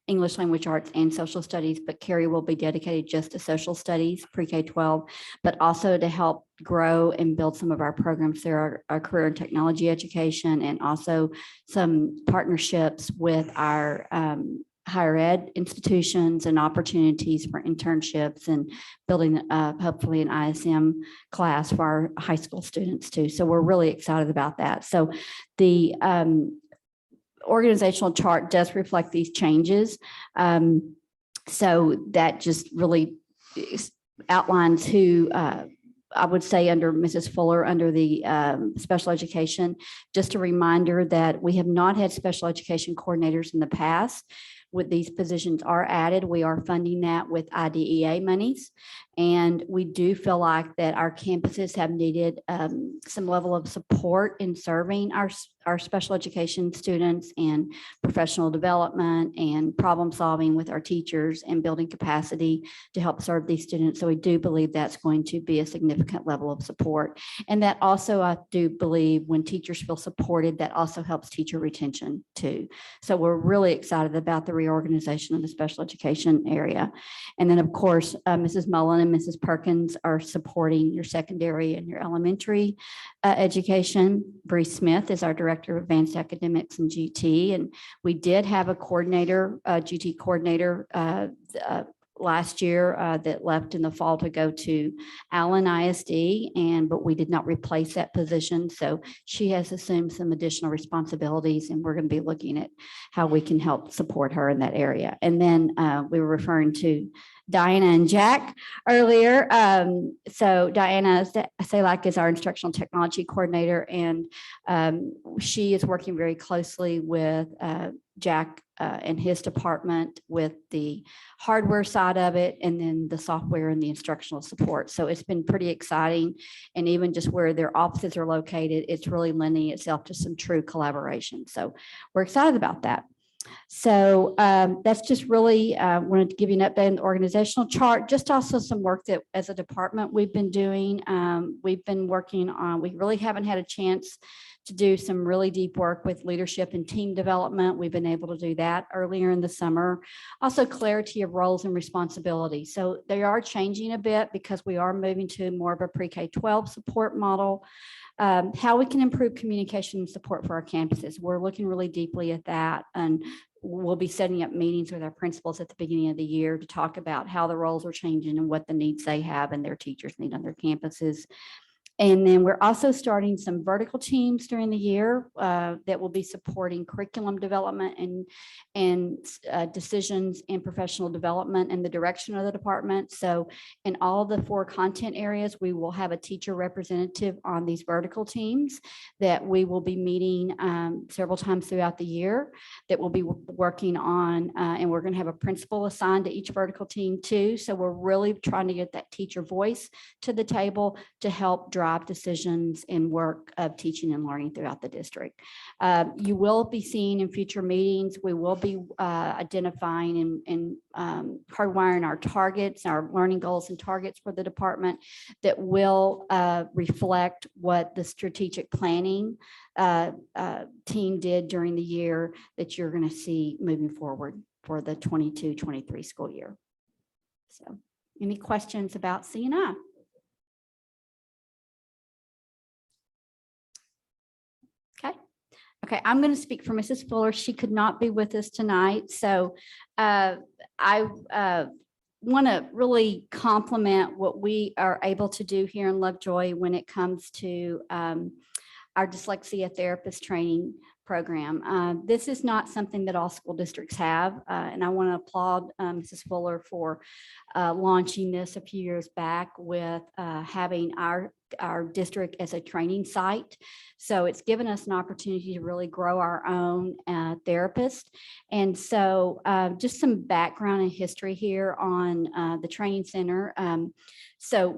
Speaker 5: English language arts and social studies, but Carrie will be dedicated just to social studies, pre-K-12, but also to help grow and build some of our programs there, our career and technology education, and also some partnerships with our higher ed institutions and opportunities for internships and building hopefully an ISM class for our high school students too. So we're really excited about that. So the organizational chart does reflect these changes. So that just really outlines who I would say under Mrs. Fuller, under the special education. Just a reminder that we have not had special education coordinators in the past. With these positions are added, we are funding that with IDEA monies. And we do feel like that our campuses have needed some level of support in serving our special education students and professional development and problem solving with our teachers and building capacity to help serve these students. So we do believe that's going to be a significant level of support. And that also, I do believe when teachers feel supported, that also helps teacher retention too. So we're really excited about the reorganization of the special education area. And then of course, Mrs. Mullen and Mrs. Perkins are supporting your secondary and your elementary education. Bree Smith is our Director of Advanced Academics and GT. And we did have a coordinator, GT coordinator last year that left in the fall to go to Allen ISD, but we did not replace that position. So she has assumed some additional responsibilities, and we're going to be looking at how we can help support her in that area. And then we were referring to Diana and Jack earlier. So Diana Salak is our instructional technology coordinator, and she is working very closely with Jack and his department with the hardware side of it, and then the software and the instructional support. So it's been pretty exciting. And even just where their offices are located, it's really lending itself to some true collaboration. So we're excited about that. So that's just really wanted to give you an update on the organizational chart, just also some work that as a department we've been doing. We've been working on, we really haven't had a chance to do some really deep work with leadership and team development. We've been able to do that earlier in the summer. Also clarity of roles and responsibilities. So they are changing a bit because we are moving to more of a pre-K-12 support model. How we can improve communication and support for our campuses. We're looking really deeply at that, and we'll be setting up meetings with our principals at the beginning of the year to talk about how the roles are changing and what the needs they have and their teachers need on their campuses. And then we're also starting some vertical teams during the year that will be supporting curriculum development and decisions in professional development and the direction of the department. So in all the 4 content areas, we will have a teacher representative on these vertical teams that we will be meeting several times throughout the year that we'll be working on. And we're going to have a principal assigned to each vertical team too. So we're really trying to get that teacher voice to the table to help drive decisions and work of teaching and learning throughout the district. You will be seeing in future meetings, we will be identifying and hardwiring our targets, our learning goals and targets for the department that will reflect what the strategic planning team did during the year that you're going to see moving forward for the 22-23 school year. So any questions about C&I? Okay, I'm going to speak for Mrs. Fuller. She could not be with us tonight. So I want to really compliment what we are able to do here in Lovejoy when it comes to our dyslexia therapist training program. This is not something that all school districts have, and I want to applaud Mrs. Fuller for launching this a few years back with having our district as a training site. So it's given us an opportunity to really grow our own therapist. And so just some background and history here on the training center. So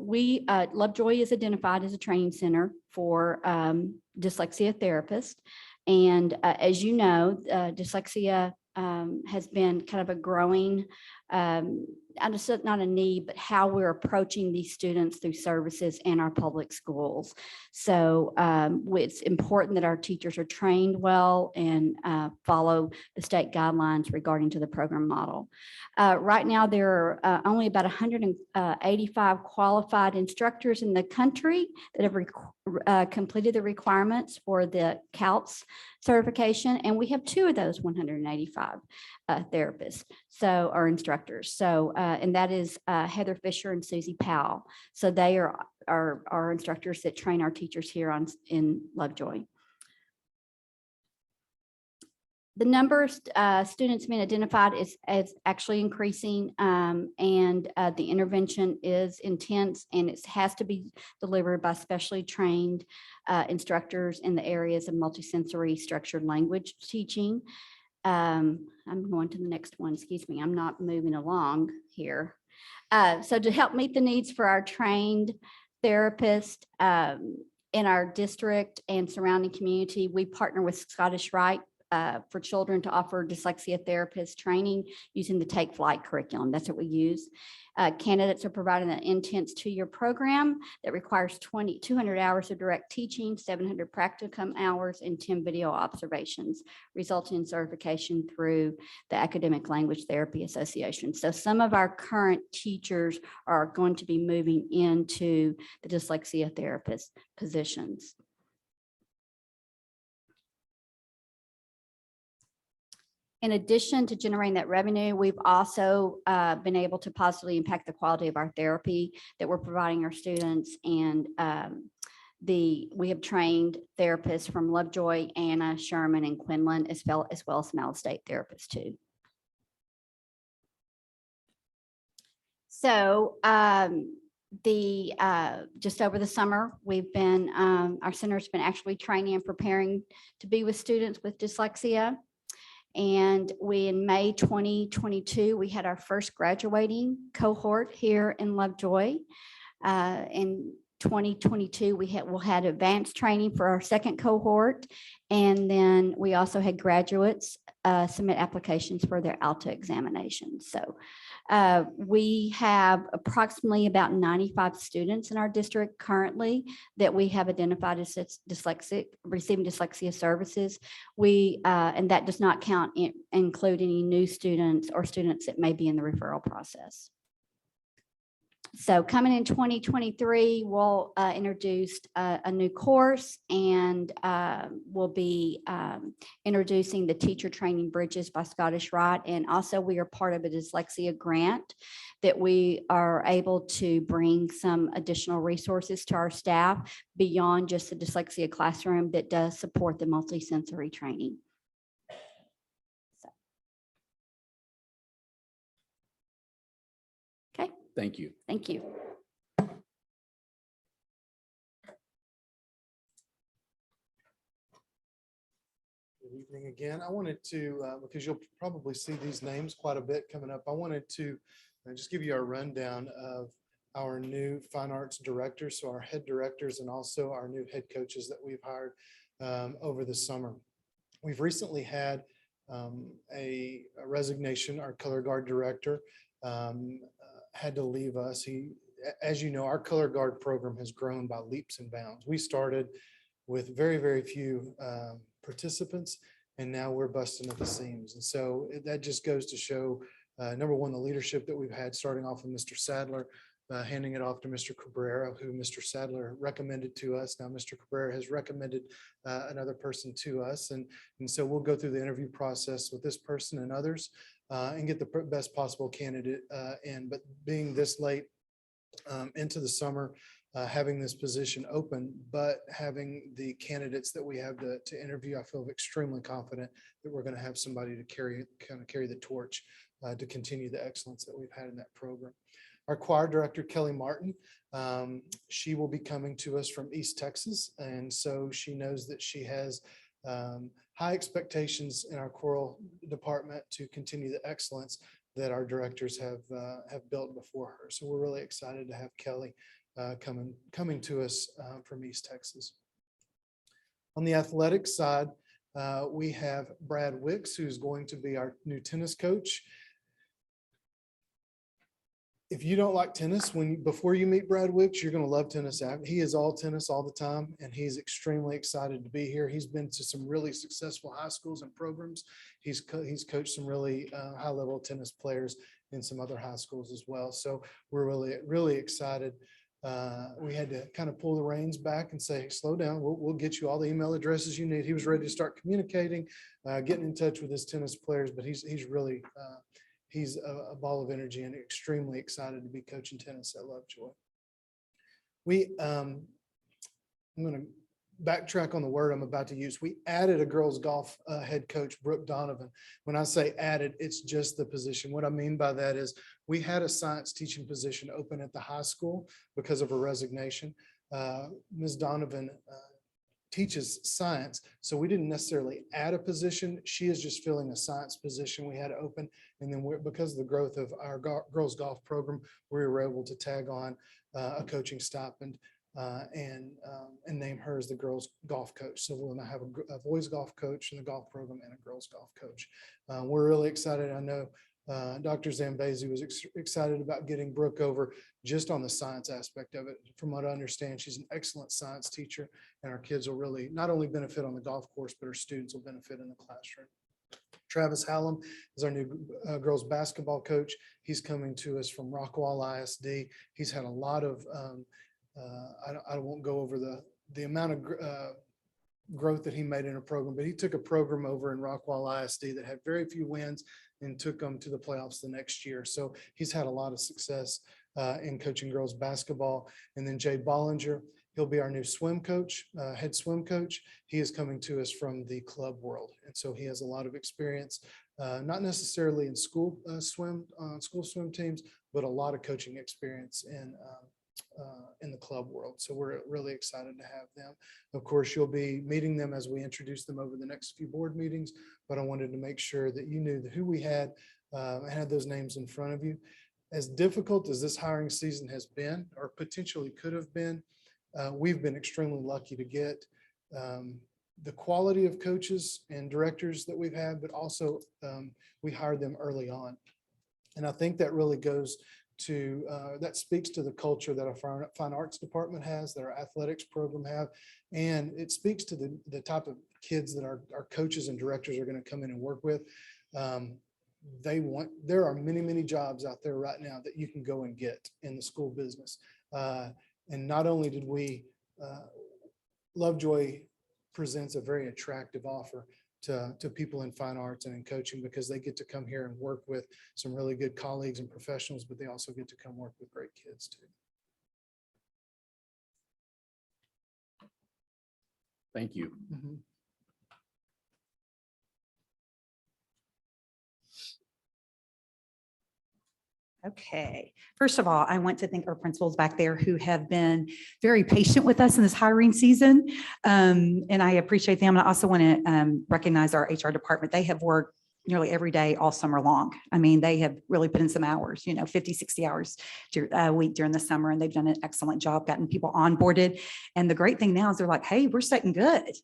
Speaker 5: Lovejoy is identified as a training center for dyslexia therapists. And as you know, dyslexia has been kind of a growing, not a need, but how we're approaching these students through services in our public schools. So it's important that our teachers are trained well and follow the state guidelines regarding to the program model. Right now, there are only about 185 qualified instructors in the country that have completed the requirements for the CALTS certification, and we have 2 of those 185 therapists, or instructors. So, and that is Heather Fisher and Susie Powell. So they are our instructors that train our teachers here in Lovejoy. The number of students being identified is actually increasing, and the intervention is intense, and it has to be delivered by specially trained instructors in the areas of multisensory structured language teaching. I'm going to the next one. Excuse me, I'm not moving along here. So to help meet the needs for our trained therapists in our district and surrounding community, we partner with Scottish Rite for children to offer dyslexia therapist training using the Take Flight curriculum. That's what we use. Candidates are provided an intense 2-year program that requires 200 hours of direct teaching, 700 practicum hours, and 10 video observations, resulting in certification through the Academic Language Therapy Association. So some of our current teachers are going to be moving into the dyslexia therapist positions. In addition to generating that revenue, we've also been able to positively impact the quality of our therapy that we're providing our students. And we have trained therapists from Lovejoy, Anna, Sherman, and Quinlan, as well as some out-of-state therapists too. So just over the summer, we've been, our center's been actually training and preparing to be with students with dyslexia. And in May 2022, we had our first graduating cohort here in Lovejoy. In 2022, we'll had advanced training for our second cohort. And then we also had graduates submit applications for their ALTA examinations. So we have approximately about 95 students in our district currently that we have identified as receiving dyslexia services. And that does not include any new students or students that may be in the referral process. So coming in 2023, we'll introduce a new course, and we'll be introducing the Teacher Training Bridges by Scottish Rite. And also we are part of a dyslexia grant that we are able to bring some additional resources to our staff beyond just the dyslexia classroom that does support the multisensory training. Okay.
Speaker 1: Thank you.
Speaker 5: Thank you.
Speaker 2: Good evening again. I wanted to, because you'll probably see these names quite a bit coming up, I wanted to just give you a rundown of our new fine arts directors, so our head directors and also our new head coaches that we've hired over the summer. We've recently had a resignation. Our color guard director had to leave us. As you know, our color guard program has grown by leaps and bounds. We started with very, very few participants, and now we're busting at the seams. And so that just goes to show, number one, the leadership that we've had, starting off with Mr. Sadler, handing it off to Mr. Cabrera, who Mr. Sadler recommended to us. Now Mr. Cabrera has recommended another person to us. And so we'll go through the interview process with this person and others and get the best possible candidate in. But being this late into the summer, having this position open, but having the candidates that we have to interview, I feel extremely confident that we're going to have somebody to carry the torch to continue the excellence that we've had in that program. Our choir director, Kelly Martin, she will be coming to us from East Texas. And so she knows that she has high expectations in our choral department to continue the excellence that our directors have built before her. So we're really excited to have Kelly coming to us from East Texas. On the athletics side, we have Brad Wicks, who's going to be our new tennis coach. If you don't like tennis, before you meet Brad Wicks, you're going to love tennis. He is all tennis all the time, and he's extremely excited to be here. He's been to some really successful high schools and programs. He's coached some really high-level tennis players in some other high schools as well. So we're really excited. We had to kind of pull the reins back and say, slow down. We'll get you all the email addresses you need. He was ready to start communicating, getting in touch with his tennis players, but he's really he's a ball of energy and extremely excited to be coaching tennis at Lovejoy. I'm going to backtrack on the word I'm about to use. We added a girls golf head coach, Brooke Donovan. When I say added, it's just the position. What I mean by that is we had a science teaching position open at the high school because of a resignation. Ms. Donovan teaches science, so we didn't necessarily add a position. She is just filling a science position we had open, and then because of the growth of our girls golf program, we were able to tag on a coaching stipend and name her as the girls golf coach. So we'll now have a boys golf coach in the golf program and a girls golf coach. We're really excited. I know Dr. Zambezi was excited about getting Brooke over just on the science aspect of it. From what I understand, she's an excellent science teacher, and our kids will really not only benefit on the golf course, but our students will benefit in the classroom. Travis Hallam is our new girls basketball coach. He's coming to us from Rockwall ISD. He's had a lot of, I won't go over the amount of growth that he made in a program, but he took a program over in Rockwall ISD that had very few wins and took them to the playoffs the next year. So he's had a lot of success in coaching girls basketball. And then Jay Bollinger, he'll be our new swim coach, head swim coach. He is coming to us from the club world. And so he has a lot of experience, not necessarily in school swim teams, but a lot of coaching experience in the club world. So we're really excited to have them. Of course, you'll be meeting them as we introduce them over the next few board meetings, but I wanted to make sure that you knew who we had those names in front of you. As difficult as this hiring season has been, or potentially could have been, we've been extremely lucky to get the quality of coaches and directors that we've had, but also we hired them early on. And I think that really goes to, that speaks to the culture that our fine arts department has, that our athletics program have, and it speaks to the type of kids that our coaches and directors are going to come in and work with. there are many, many jobs out there right now that you can go and get in the school business. And not only did Lovejoy presents a very attractive offer to people in fine arts and in coaching, because they get to come here and work with some really good colleagues and professionals, but they also get to come work with great kids too.
Speaker 1: Thank you.
Speaker 3: Okay, first of all, I want to thank our principals back there who have been very patient with us in this hiring season. And I appreciate them. And I also want to recognize our HR department. They have worked nearly every day all summer long. I mean, they have really put in some hours, 50, 60 hours a week during the summer, and they've done an excellent job getting people onboarded. And the great thing now is they're like, hey, we're sitting good,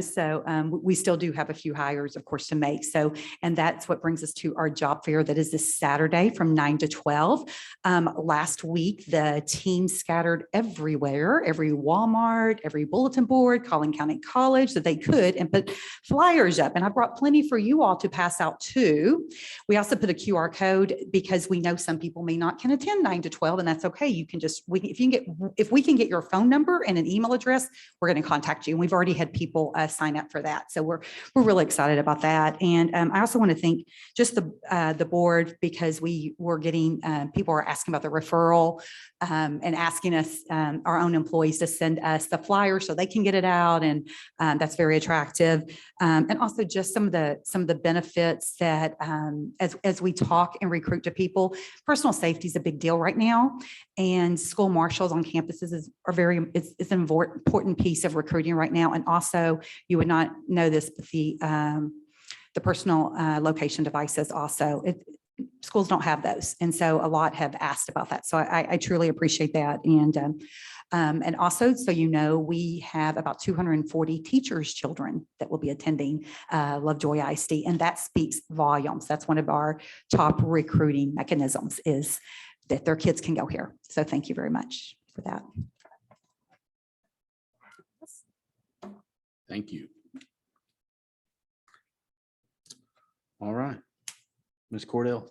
Speaker 3: so we still do have a few hires, of course, to make. So, and that's what brings us to our job fair that is this Saturday from 9 to 12. Last week, the team scattered everywhere, every Walmart, every bulletin board, Collin County College that they could, and put flyers up. And I brought plenty for you all to pass out too. We also put a QR code because we know some people may not can attend 9 to 12, and that's okay. You can just, if we can get your phone number and an email address, we're going to contact you. And we've already had people sign up for that. So we're really excited about that. And I also want to thank just the board, because we were getting, people are asking about the referral and asking us, our own employees, to send us the flyer so they can get it out. And that's very attractive. And also just some of the benefits that as we talk and recruit to people, personal safety is a big deal right now. And school marshals on campuses it's an important piece of recruiting right now. And also, you would not know this, but the personal location devices also, schools don't have those. And so a lot have asked about that. So I truly appreciate that. And also, so we have about 240 teachers' children that will be attending Lovejoy ISD, and that speaks volumes. That's one of our top recruiting mechanisms, is that their kids can go here. So thank you very much for that.
Speaker 1: Thank you. All right, Ms. Cordell.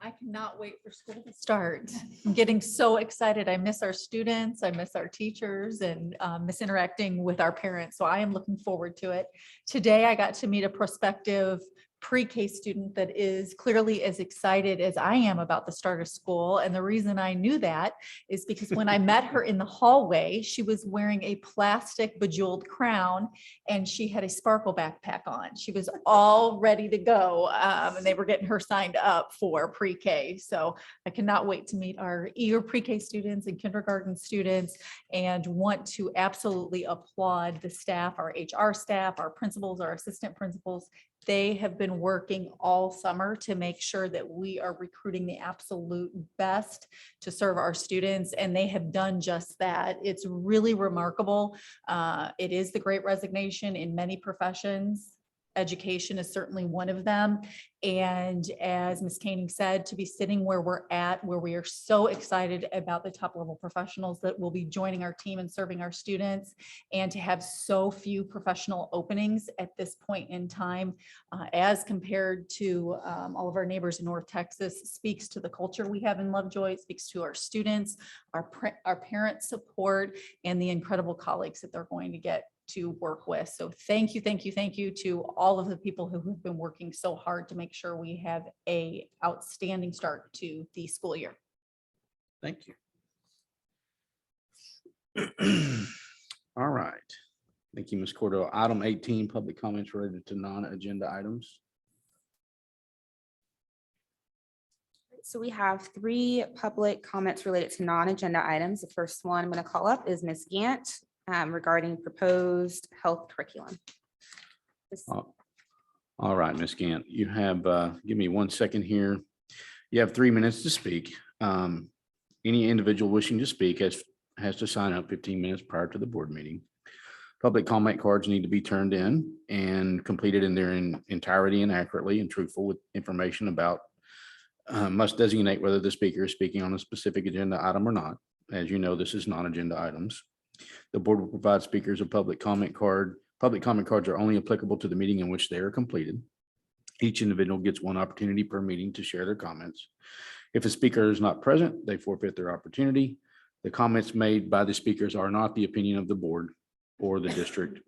Speaker 4: I cannot wait for school to start. I'm getting so excited. I miss our students, I miss our teachers, and miss interacting with our parents. So I am looking forward to it. Today, I got to meet a prospective pre-K student that is clearly as excited as I am about the start of school. And the reason I knew that is because when I met her in the hallway, she was wearing a plastic bejeweled crown and she had a sparkle backpack on. She was all ready to go. And they were getting her signed up for pre-K. So I cannot wait to meet our eager pre-K students and kindergarten students, and want to absolutely applaud the staff, our HR staff, our principals, our assistant principals. They have been working all summer to make sure that we are recruiting the absolute best to serve our students, and they have done just that. It's really remarkable. It is the Great Resignation in many professions. Education is certainly one of them. And as Ms. Koenig said, to be sitting where we're at, where we are so excited about the top level professionals that will be joining our team and serving our students, and to have so few professional openings at this point in time, as compared to all of our neighbors in North Texas, speaks to the culture we have in Lovejoy. It speaks to our students, our parent support, and the incredible colleagues that they're going to get to work with. So thank you to all of the people who have been working so hard to make sure we have a outstanding start to the school year.
Speaker 1: Thank you. All right. Thank you, Ms. Cordell. Item 18, public comments related to non-agenda items.
Speaker 12: So we have 3 public comments related to non-agenda items. The first one I'm going to call up is Ms. Gant regarding proposed health curriculum.
Speaker 1: All right, Ms. Gant, you have, give me 1 second here. You have 3 minutes to speak. Any individual wishing to speak has to sign up 15 minutes prior to the board meeting. Public comment cards need to be turned in and completed in their entirety and accurately and truthful with information about, must designate whether the speaker is speaking on a specific agenda item or not. As you know, this is non-agenda items. The board will provide speakers a public comment card. Public comment cards are only applicable to the meeting in which they are completed. Each individual gets one opportunity per meeting to share their comments. If a speaker is not present, they forfeit their opportunity. The comments made by the speakers are not the opinion of the board or the district.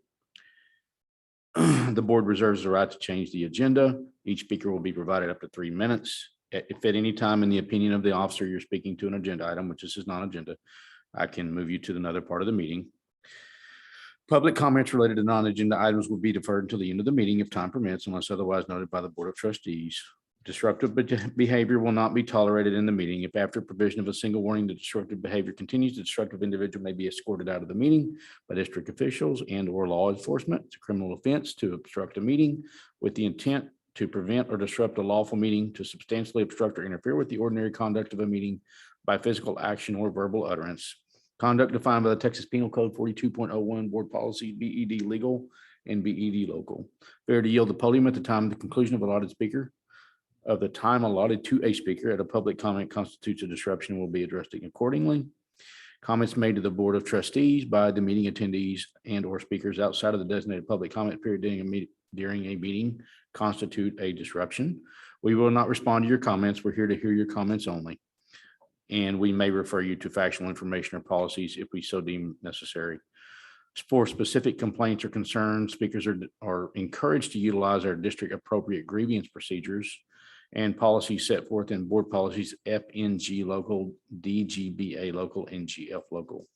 Speaker 1: The board reserves the right to change the agenda. Each speaker will be provided up to 3 minutes. If at any time in the opinion of the officer you're speaking to an agenda item, which this is non-agenda, I can move you to another part of the meeting. Public comments related to non-agenda items will be deferred until the end of the meeting if time permits, unless otherwise noted by the Board of Trustees. Disruptive behavior will not be tolerated in the meeting. If after provision of a single warning, the disruptive behavior continues, the disruptive individual may be escorted out of the meeting by district officials and or law enforcement. It's a criminal offense to obstruct a meeting with the intent to prevent or disrupt a lawful meeting, to substantially obstruct or interfere with the ordinary conduct of a meeting by physical action or verbal utterance. Conduct defined by the Texas Penal Code 42.01, Board Policy, BED legal and BED local. Fair to yield the podium at the time of the conclusion of allotted speaker. Of the time allotted to a speaker at a public comment constitutes a disruption and will be addressed accordingly. Comments made to the Board of Trustees by the meeting attendees and or speakers outside of the designated public comment period during a meeting constitute a disruption. We will not respond to your comments. We're here to hear your comments only. And we may refer you to factual information or policies if we so deem necessary. For specific complaints or concerns, speakers are encouraged to utilize our district appropriate grievance procedures and policies set forth in board policies FNG local, DGBA local, and GF local.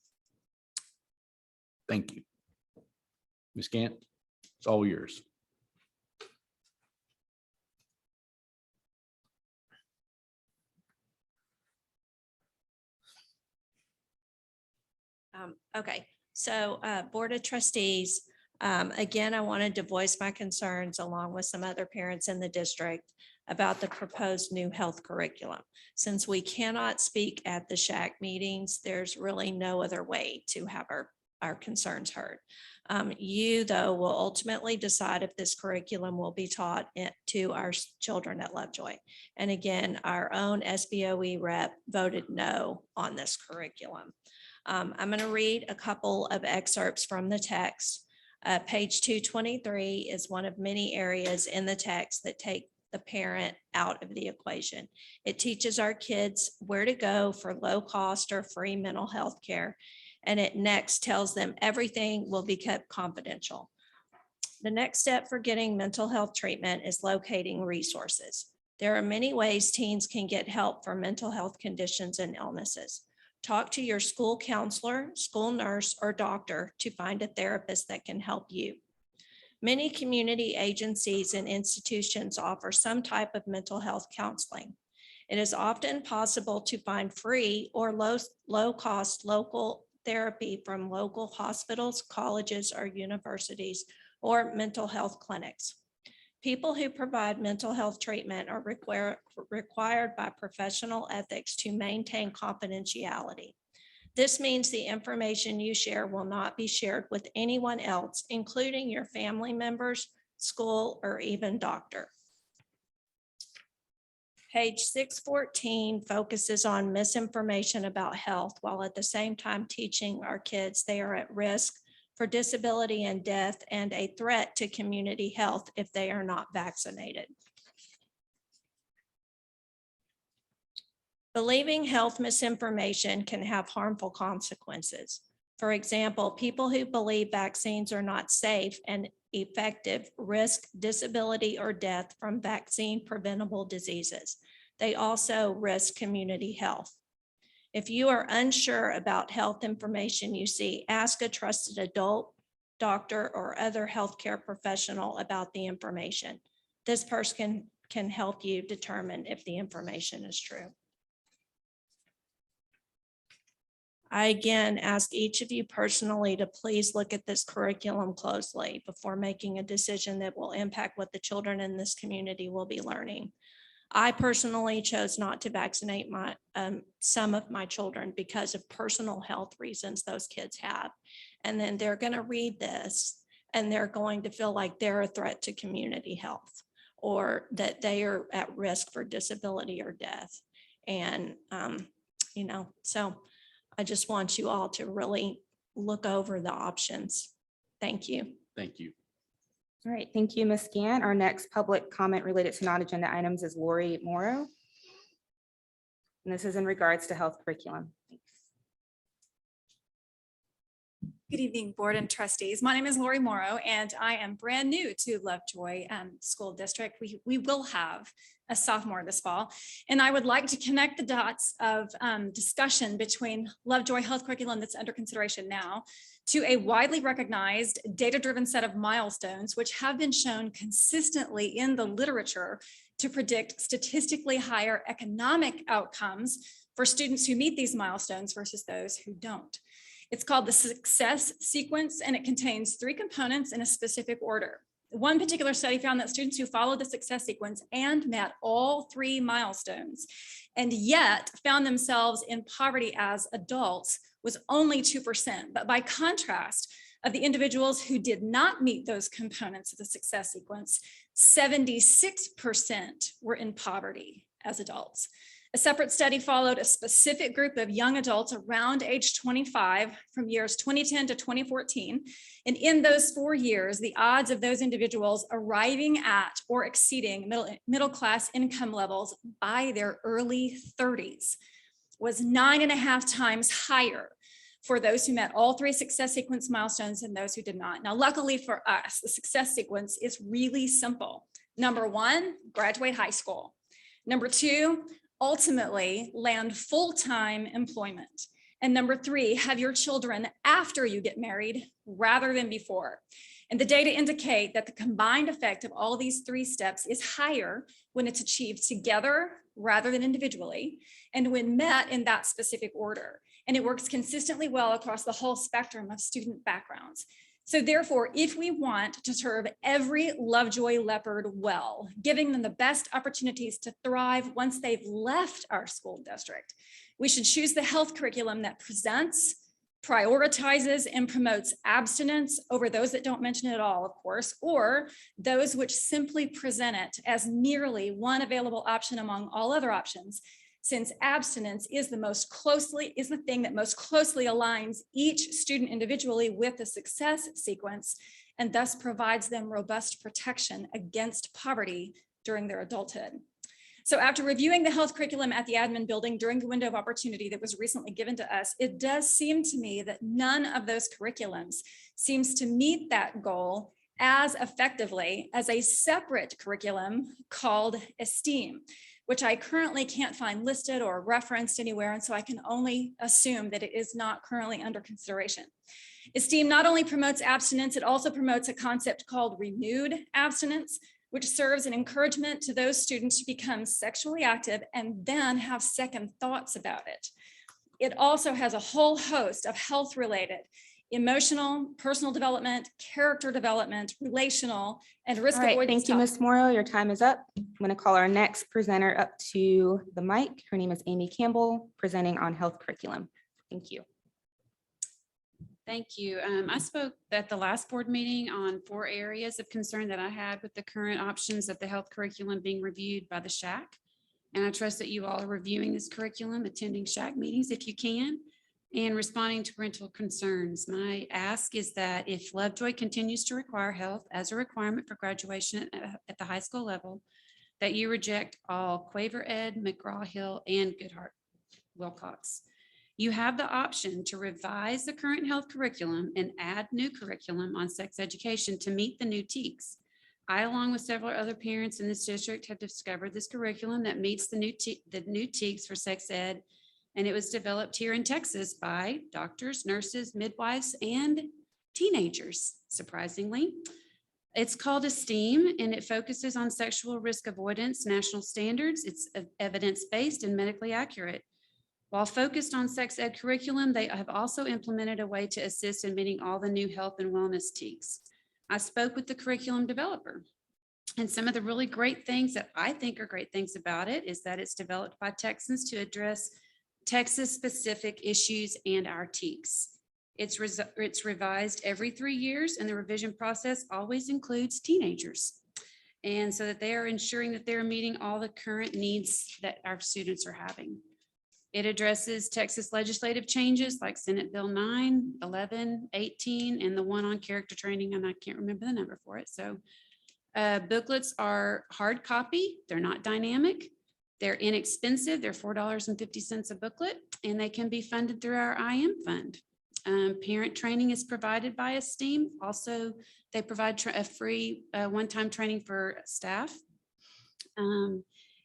Speaker 1: Thank you. Ms. Gant, it's all yours.
Speaker 16: Okay, so Board of Trustees, again, I wanted to voice my concerns along with some other parents in the district about the proposed new health curriculum. Since we cannot speak at the SHAC meetings, there's really no other way to have our concerns heard. You, though, will ultimately decide if this curriculum will be taught to our children at Lovejoy. And again, our own SBOE rep voted no on this curriculum. I'm going to read a couple of excerpts from the text. Page 223 is one of many areas in the text that take the parent out of the equation. It teaches our kids where to go for low cost or free mental health care. And it next tells them everything will be kept confidential. The next step for getting mental health treatment is locating resources. There are many ways teens can get help for mental health conditions and illnesses. Talk to your school counselor, school nurse, or doctor to find a therapist that can help you. Many community agencies and institutions offer some type of mental health counseling. It is often possible to find free or low-cost local therapy from local hospitals, colleges, or universities, or mental health clinics. People who provide mental health treatment are required by professional ethics to maintain confidentiality. This means the information you share will not be shared with anyone else, including your family members, school, or even doctor. Page 614 focuses on misinformation about health, while at the same time teaching our kids they are at risk for disability and death and a threat to community health if they are not vaccinated. Believing health misinformation can have harmful consequences. For example, people who believe vaccines are not safe and effective risk disability or death from vaccine preventable diseases. They also risk community health. If you are unsure about health information you see, ask a trusted adult, doctor, or other healthcare professional about the information. This person can help you determine if the information is true. I again ask each of you personally to please look at this curriculum closely before making a decision that will impact what the children in this community will be learning. I personally chose not to vaccinate some of my children because of personal health reasons those kids have. And then they're going to read this and they're going to feel like they're a threat to community health or that they are at risk for disability or death. And, so I just want you all to really look over the options. Thank you.
Speaker 1: Thank you.
Speaker 12: All right, thank you, Ms. Gant. Our next public comment related to non-agenda items is Lori Morrow. And this is in regards to health curriculum.
Speaker 17: Good evening, board and trustees. My name is Lori Morrow, and I am brand new to Lovejoy School District. We will have a sophomore this fall, and I would like to connect the dots of discussion between Lovejoy health curriculum that's under consideration now to a widely recognized data-driven set of milestones, which have been shown consistently in the literature to predict statistically higher economic outcomes for students who meet these milestones versus those who don't. It's called the success sequence, and it contains 3 components in a specific order. One particular study found that students who followed the success sequence and met all 3 milestones and yet found themselves in poverty as adults was only 2%. But by contrast, of the individuals who did not meet those components of the success sequence, 76% were in poverty as adults. A separate study followed a specific group of young adults around age 25 from years 2010 to 2014. And in those 4 years, the odds of those individuals arriving at or exceeding middle class income levels by their early 30s was 9.5 times higher for those who met all 3 success sequence milestones and those who did not. Now, luckily for us, the success sequence is really simple. Number 1, graduate high school. Number 2, ultimately land full-time employment. And number 3, have your children after you get married rather than before. And the data indicate that the combined effect of all these 3 steps is higher when it's achieved together rather than individually, and when met in that specific order. And it works consistently well across the whole spectrum of student backgrounds. So therefore, if we want to serve every Lovejoy leopard well, giving them the best opportunities to thrive once they've left our school district, we should choose the health curriculum that presents, prioritizes, and promotes abstinence over those that don't mention it at all, of course, or those which simply present it as merely one available option among all other options, since abstinence is the thing that most closely aligns each student individually with the success sequence, and thus provides them robust protection against poverty during their adulthood. So after reviewing the health curriculum at the admin building during the window of opportunity that was recently given to us, it does seem to me that none of those curriculums seems to meet that goal as effectively as a separate curriculum called ESTEAM, which I currently can't find listed or referenced anywhere, and so I can only assume that it is not currently under consideration. ESTEAM not only promotes abstinence, it also promotes a concept called renewed abstinence, which serves an encouragement to those students to become sexually active and then have second thoughts about it. It also has a whole host of health-related, emotional, personal development, character development, relational, and risk
Speaker 12: All right,
Speaker 17: avoidance.
Speaker 12: thank you, Ms. Morrow. Your time is up. I'm going to call our next presenter up to the mic. Her name is Amy Campbell, presenting on health curriculum. Thank you.
Speaker 18: Thank you. I spoke at the last board meeting on 4 areas of concern that I had with the current options of the health curriculum being reviewed by the SHAC. And I trust that you all are reviewing this curriculum, attending SHAC meetings if you can, and responding to parental concerns. My ask is that if Lovejoy continues to require health as a requirement for graduation at the high school level, that you reject all Quaver Ed, McGraw-Hill, and Goodhart-Wilcox. You have the option to revise the current health curriculum and add new curriculum on sex education to meet the new TEKS. I, along with several other parents in this district, have discovered this curriculum that meets the new TEKS for sex ed, and it was developed here in Texas by doctors, nurses, midwives, and teenagers, surprisingly. It's called ESTEAM, and it focuses on sexual risk avoidance, national standards. It's evidence-based and medically accurate. While focused on sex ed curriculum, they have also implemented a way to assist in meeting all the new health and wellness TEKS. I spoke with the curriculum developer, and some of the really great things that I think are great things about it is that it's developed by Texans to address Texas-specific issues and our TEKS. It's revised every 3 years, and the revision process always includes teenagers. And so that they are ensuring that they're meeting all the current needs that our students are having. It addresses Texas legislative changes like Senate Bill 9, 11, 18, and the one on character training, and I can't remember the number for it. So booklets are hard copy. They're not dynamic. They're inexpensive. They're $4.50 a booklet, and they can be funded through our IM fund. Parent training is provided by Esteem. Also, they provide a free one-time training for staff.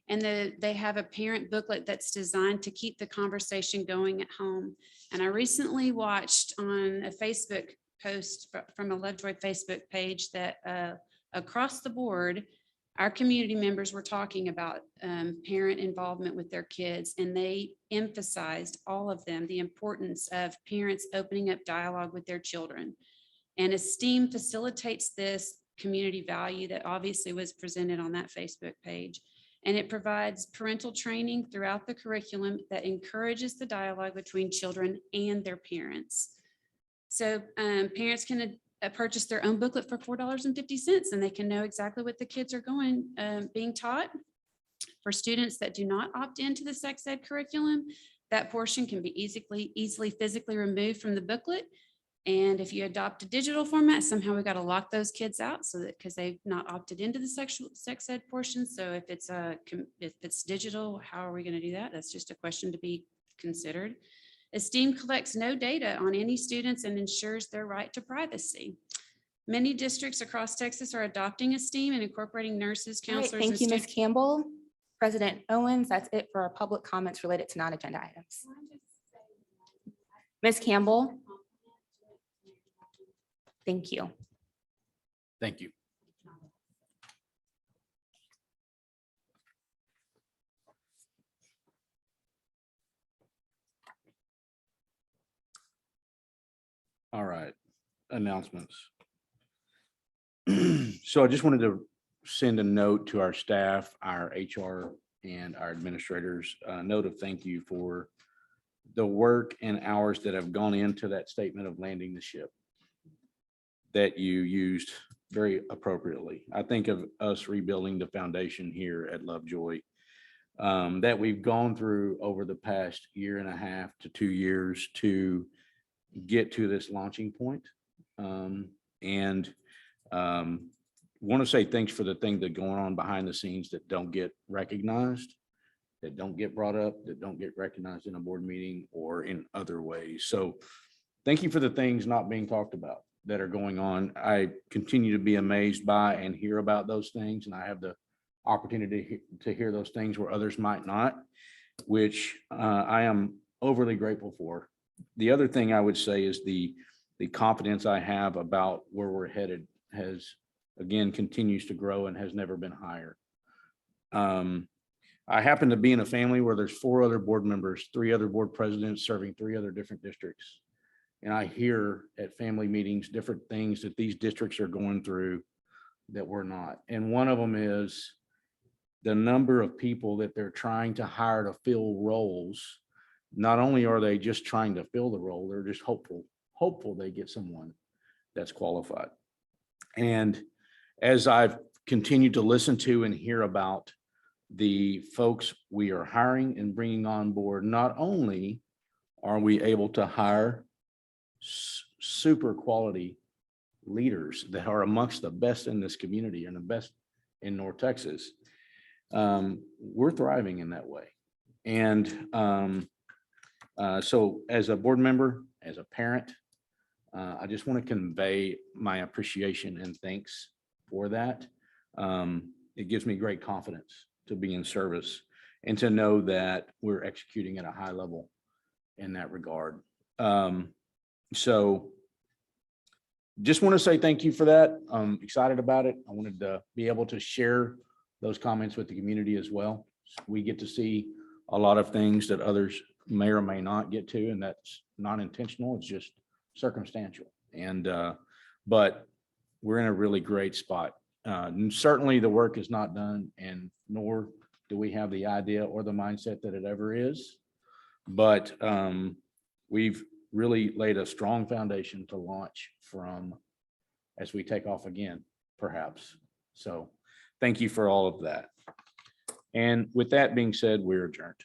Speaker 18: And they have a parent booklet that's designed to keep the conversation going at home. And I recently watched on a Facebook post from a Lovejoy Facebook page that across the board, our community members were talking about parent involvement with their kids, and they emphasized, all of them, the importance of parents opening up dialogue with their children. And Esteem facilitates this community value that obviously was presented on that Facebook page. And it provides parental training throughout the curriculum that encourages the dialogue between children and their parents. So parents can purchase their own booklet for $4.50, and they can know exactly what the kids are being taught. For students that do not opt into the sex ed curriculum, that portion can be easily physically removed from the booklet. And if you adopt a digital format, somehow we got to lock those kids out, so that because they've not opted into the sex ed portion. So if it's digital, how are we going to do that? That's just a question to be considered. Esteem collects no data on any students and ensures their right to privacy. Many districts across Texas are adopting Esteem and incorporating nurses,
Speaker 12: All right,
Speaker 18: counselors.
Speaker 12: thank you, Ms. Campbell. President Owens, that's it for our public comments related to non-agenda items. Ms. Campbell. Thank you.
Speaker 1: Thank you. All right, announcements. So I just wanted to send a note to our staff, our HR, and our administrators, a note of thank you for the work and hours that have gone into that statement of landing the ship that you used very appropriately. I think of us rebuilding the foundation here at Lovejoy that we've gone through over the past 1.5 to 2 years to get to this launching point. Want to say thanks for the things that are going on behind the scenes that don't get recognized, that don't get brought up, that don't get recognized in a board meeting or in other ways. So thank you for the things not being talked about that are going on. I continue to be amazed by and hear about those things, and I have the opportunity to hear those things where others might not, which I am overly grateful for. The other thing I would say is the confidence I have about where we're headed has, again, continues to grow and has never been higher. I happen to be in a family where there's 4 other board members, 3 other board presidents serving 3 other different districts. And I hear at family meetings different things that these districts are going through that we're not. And one of them is the number of people that they're trying to hire to fill roles. Not only are they just trying to fill the role, they're just hopeful they get someone that's qualified. And as I've continued to listen to and hear about the folks we are hiring and bringing on board, not only are we able to hire super quality leaders that are amongst the best in this community and the best in North Texas, we're thriving in that way. And so as a board member, as a parent, I just want to convey my appreciation and thanks for that. It gives me great confidence to be in service and to know that we're executing at a high level in that regard. So just want to say thank you for that. I'm excited about it. I wanted to be able to share those comments with the community as well. We get to see a lot of things that others may or may not get to, and that's not intentional. It's just circumstantial. And but we're in a really great spot. And certainly the work is not done, and nor do we have the idea or the mindset that it ever is. But we've really laid a strong foundation to launch from as we take off again, perhaps. So thank you for all of that. And with that being said, we're adjourned.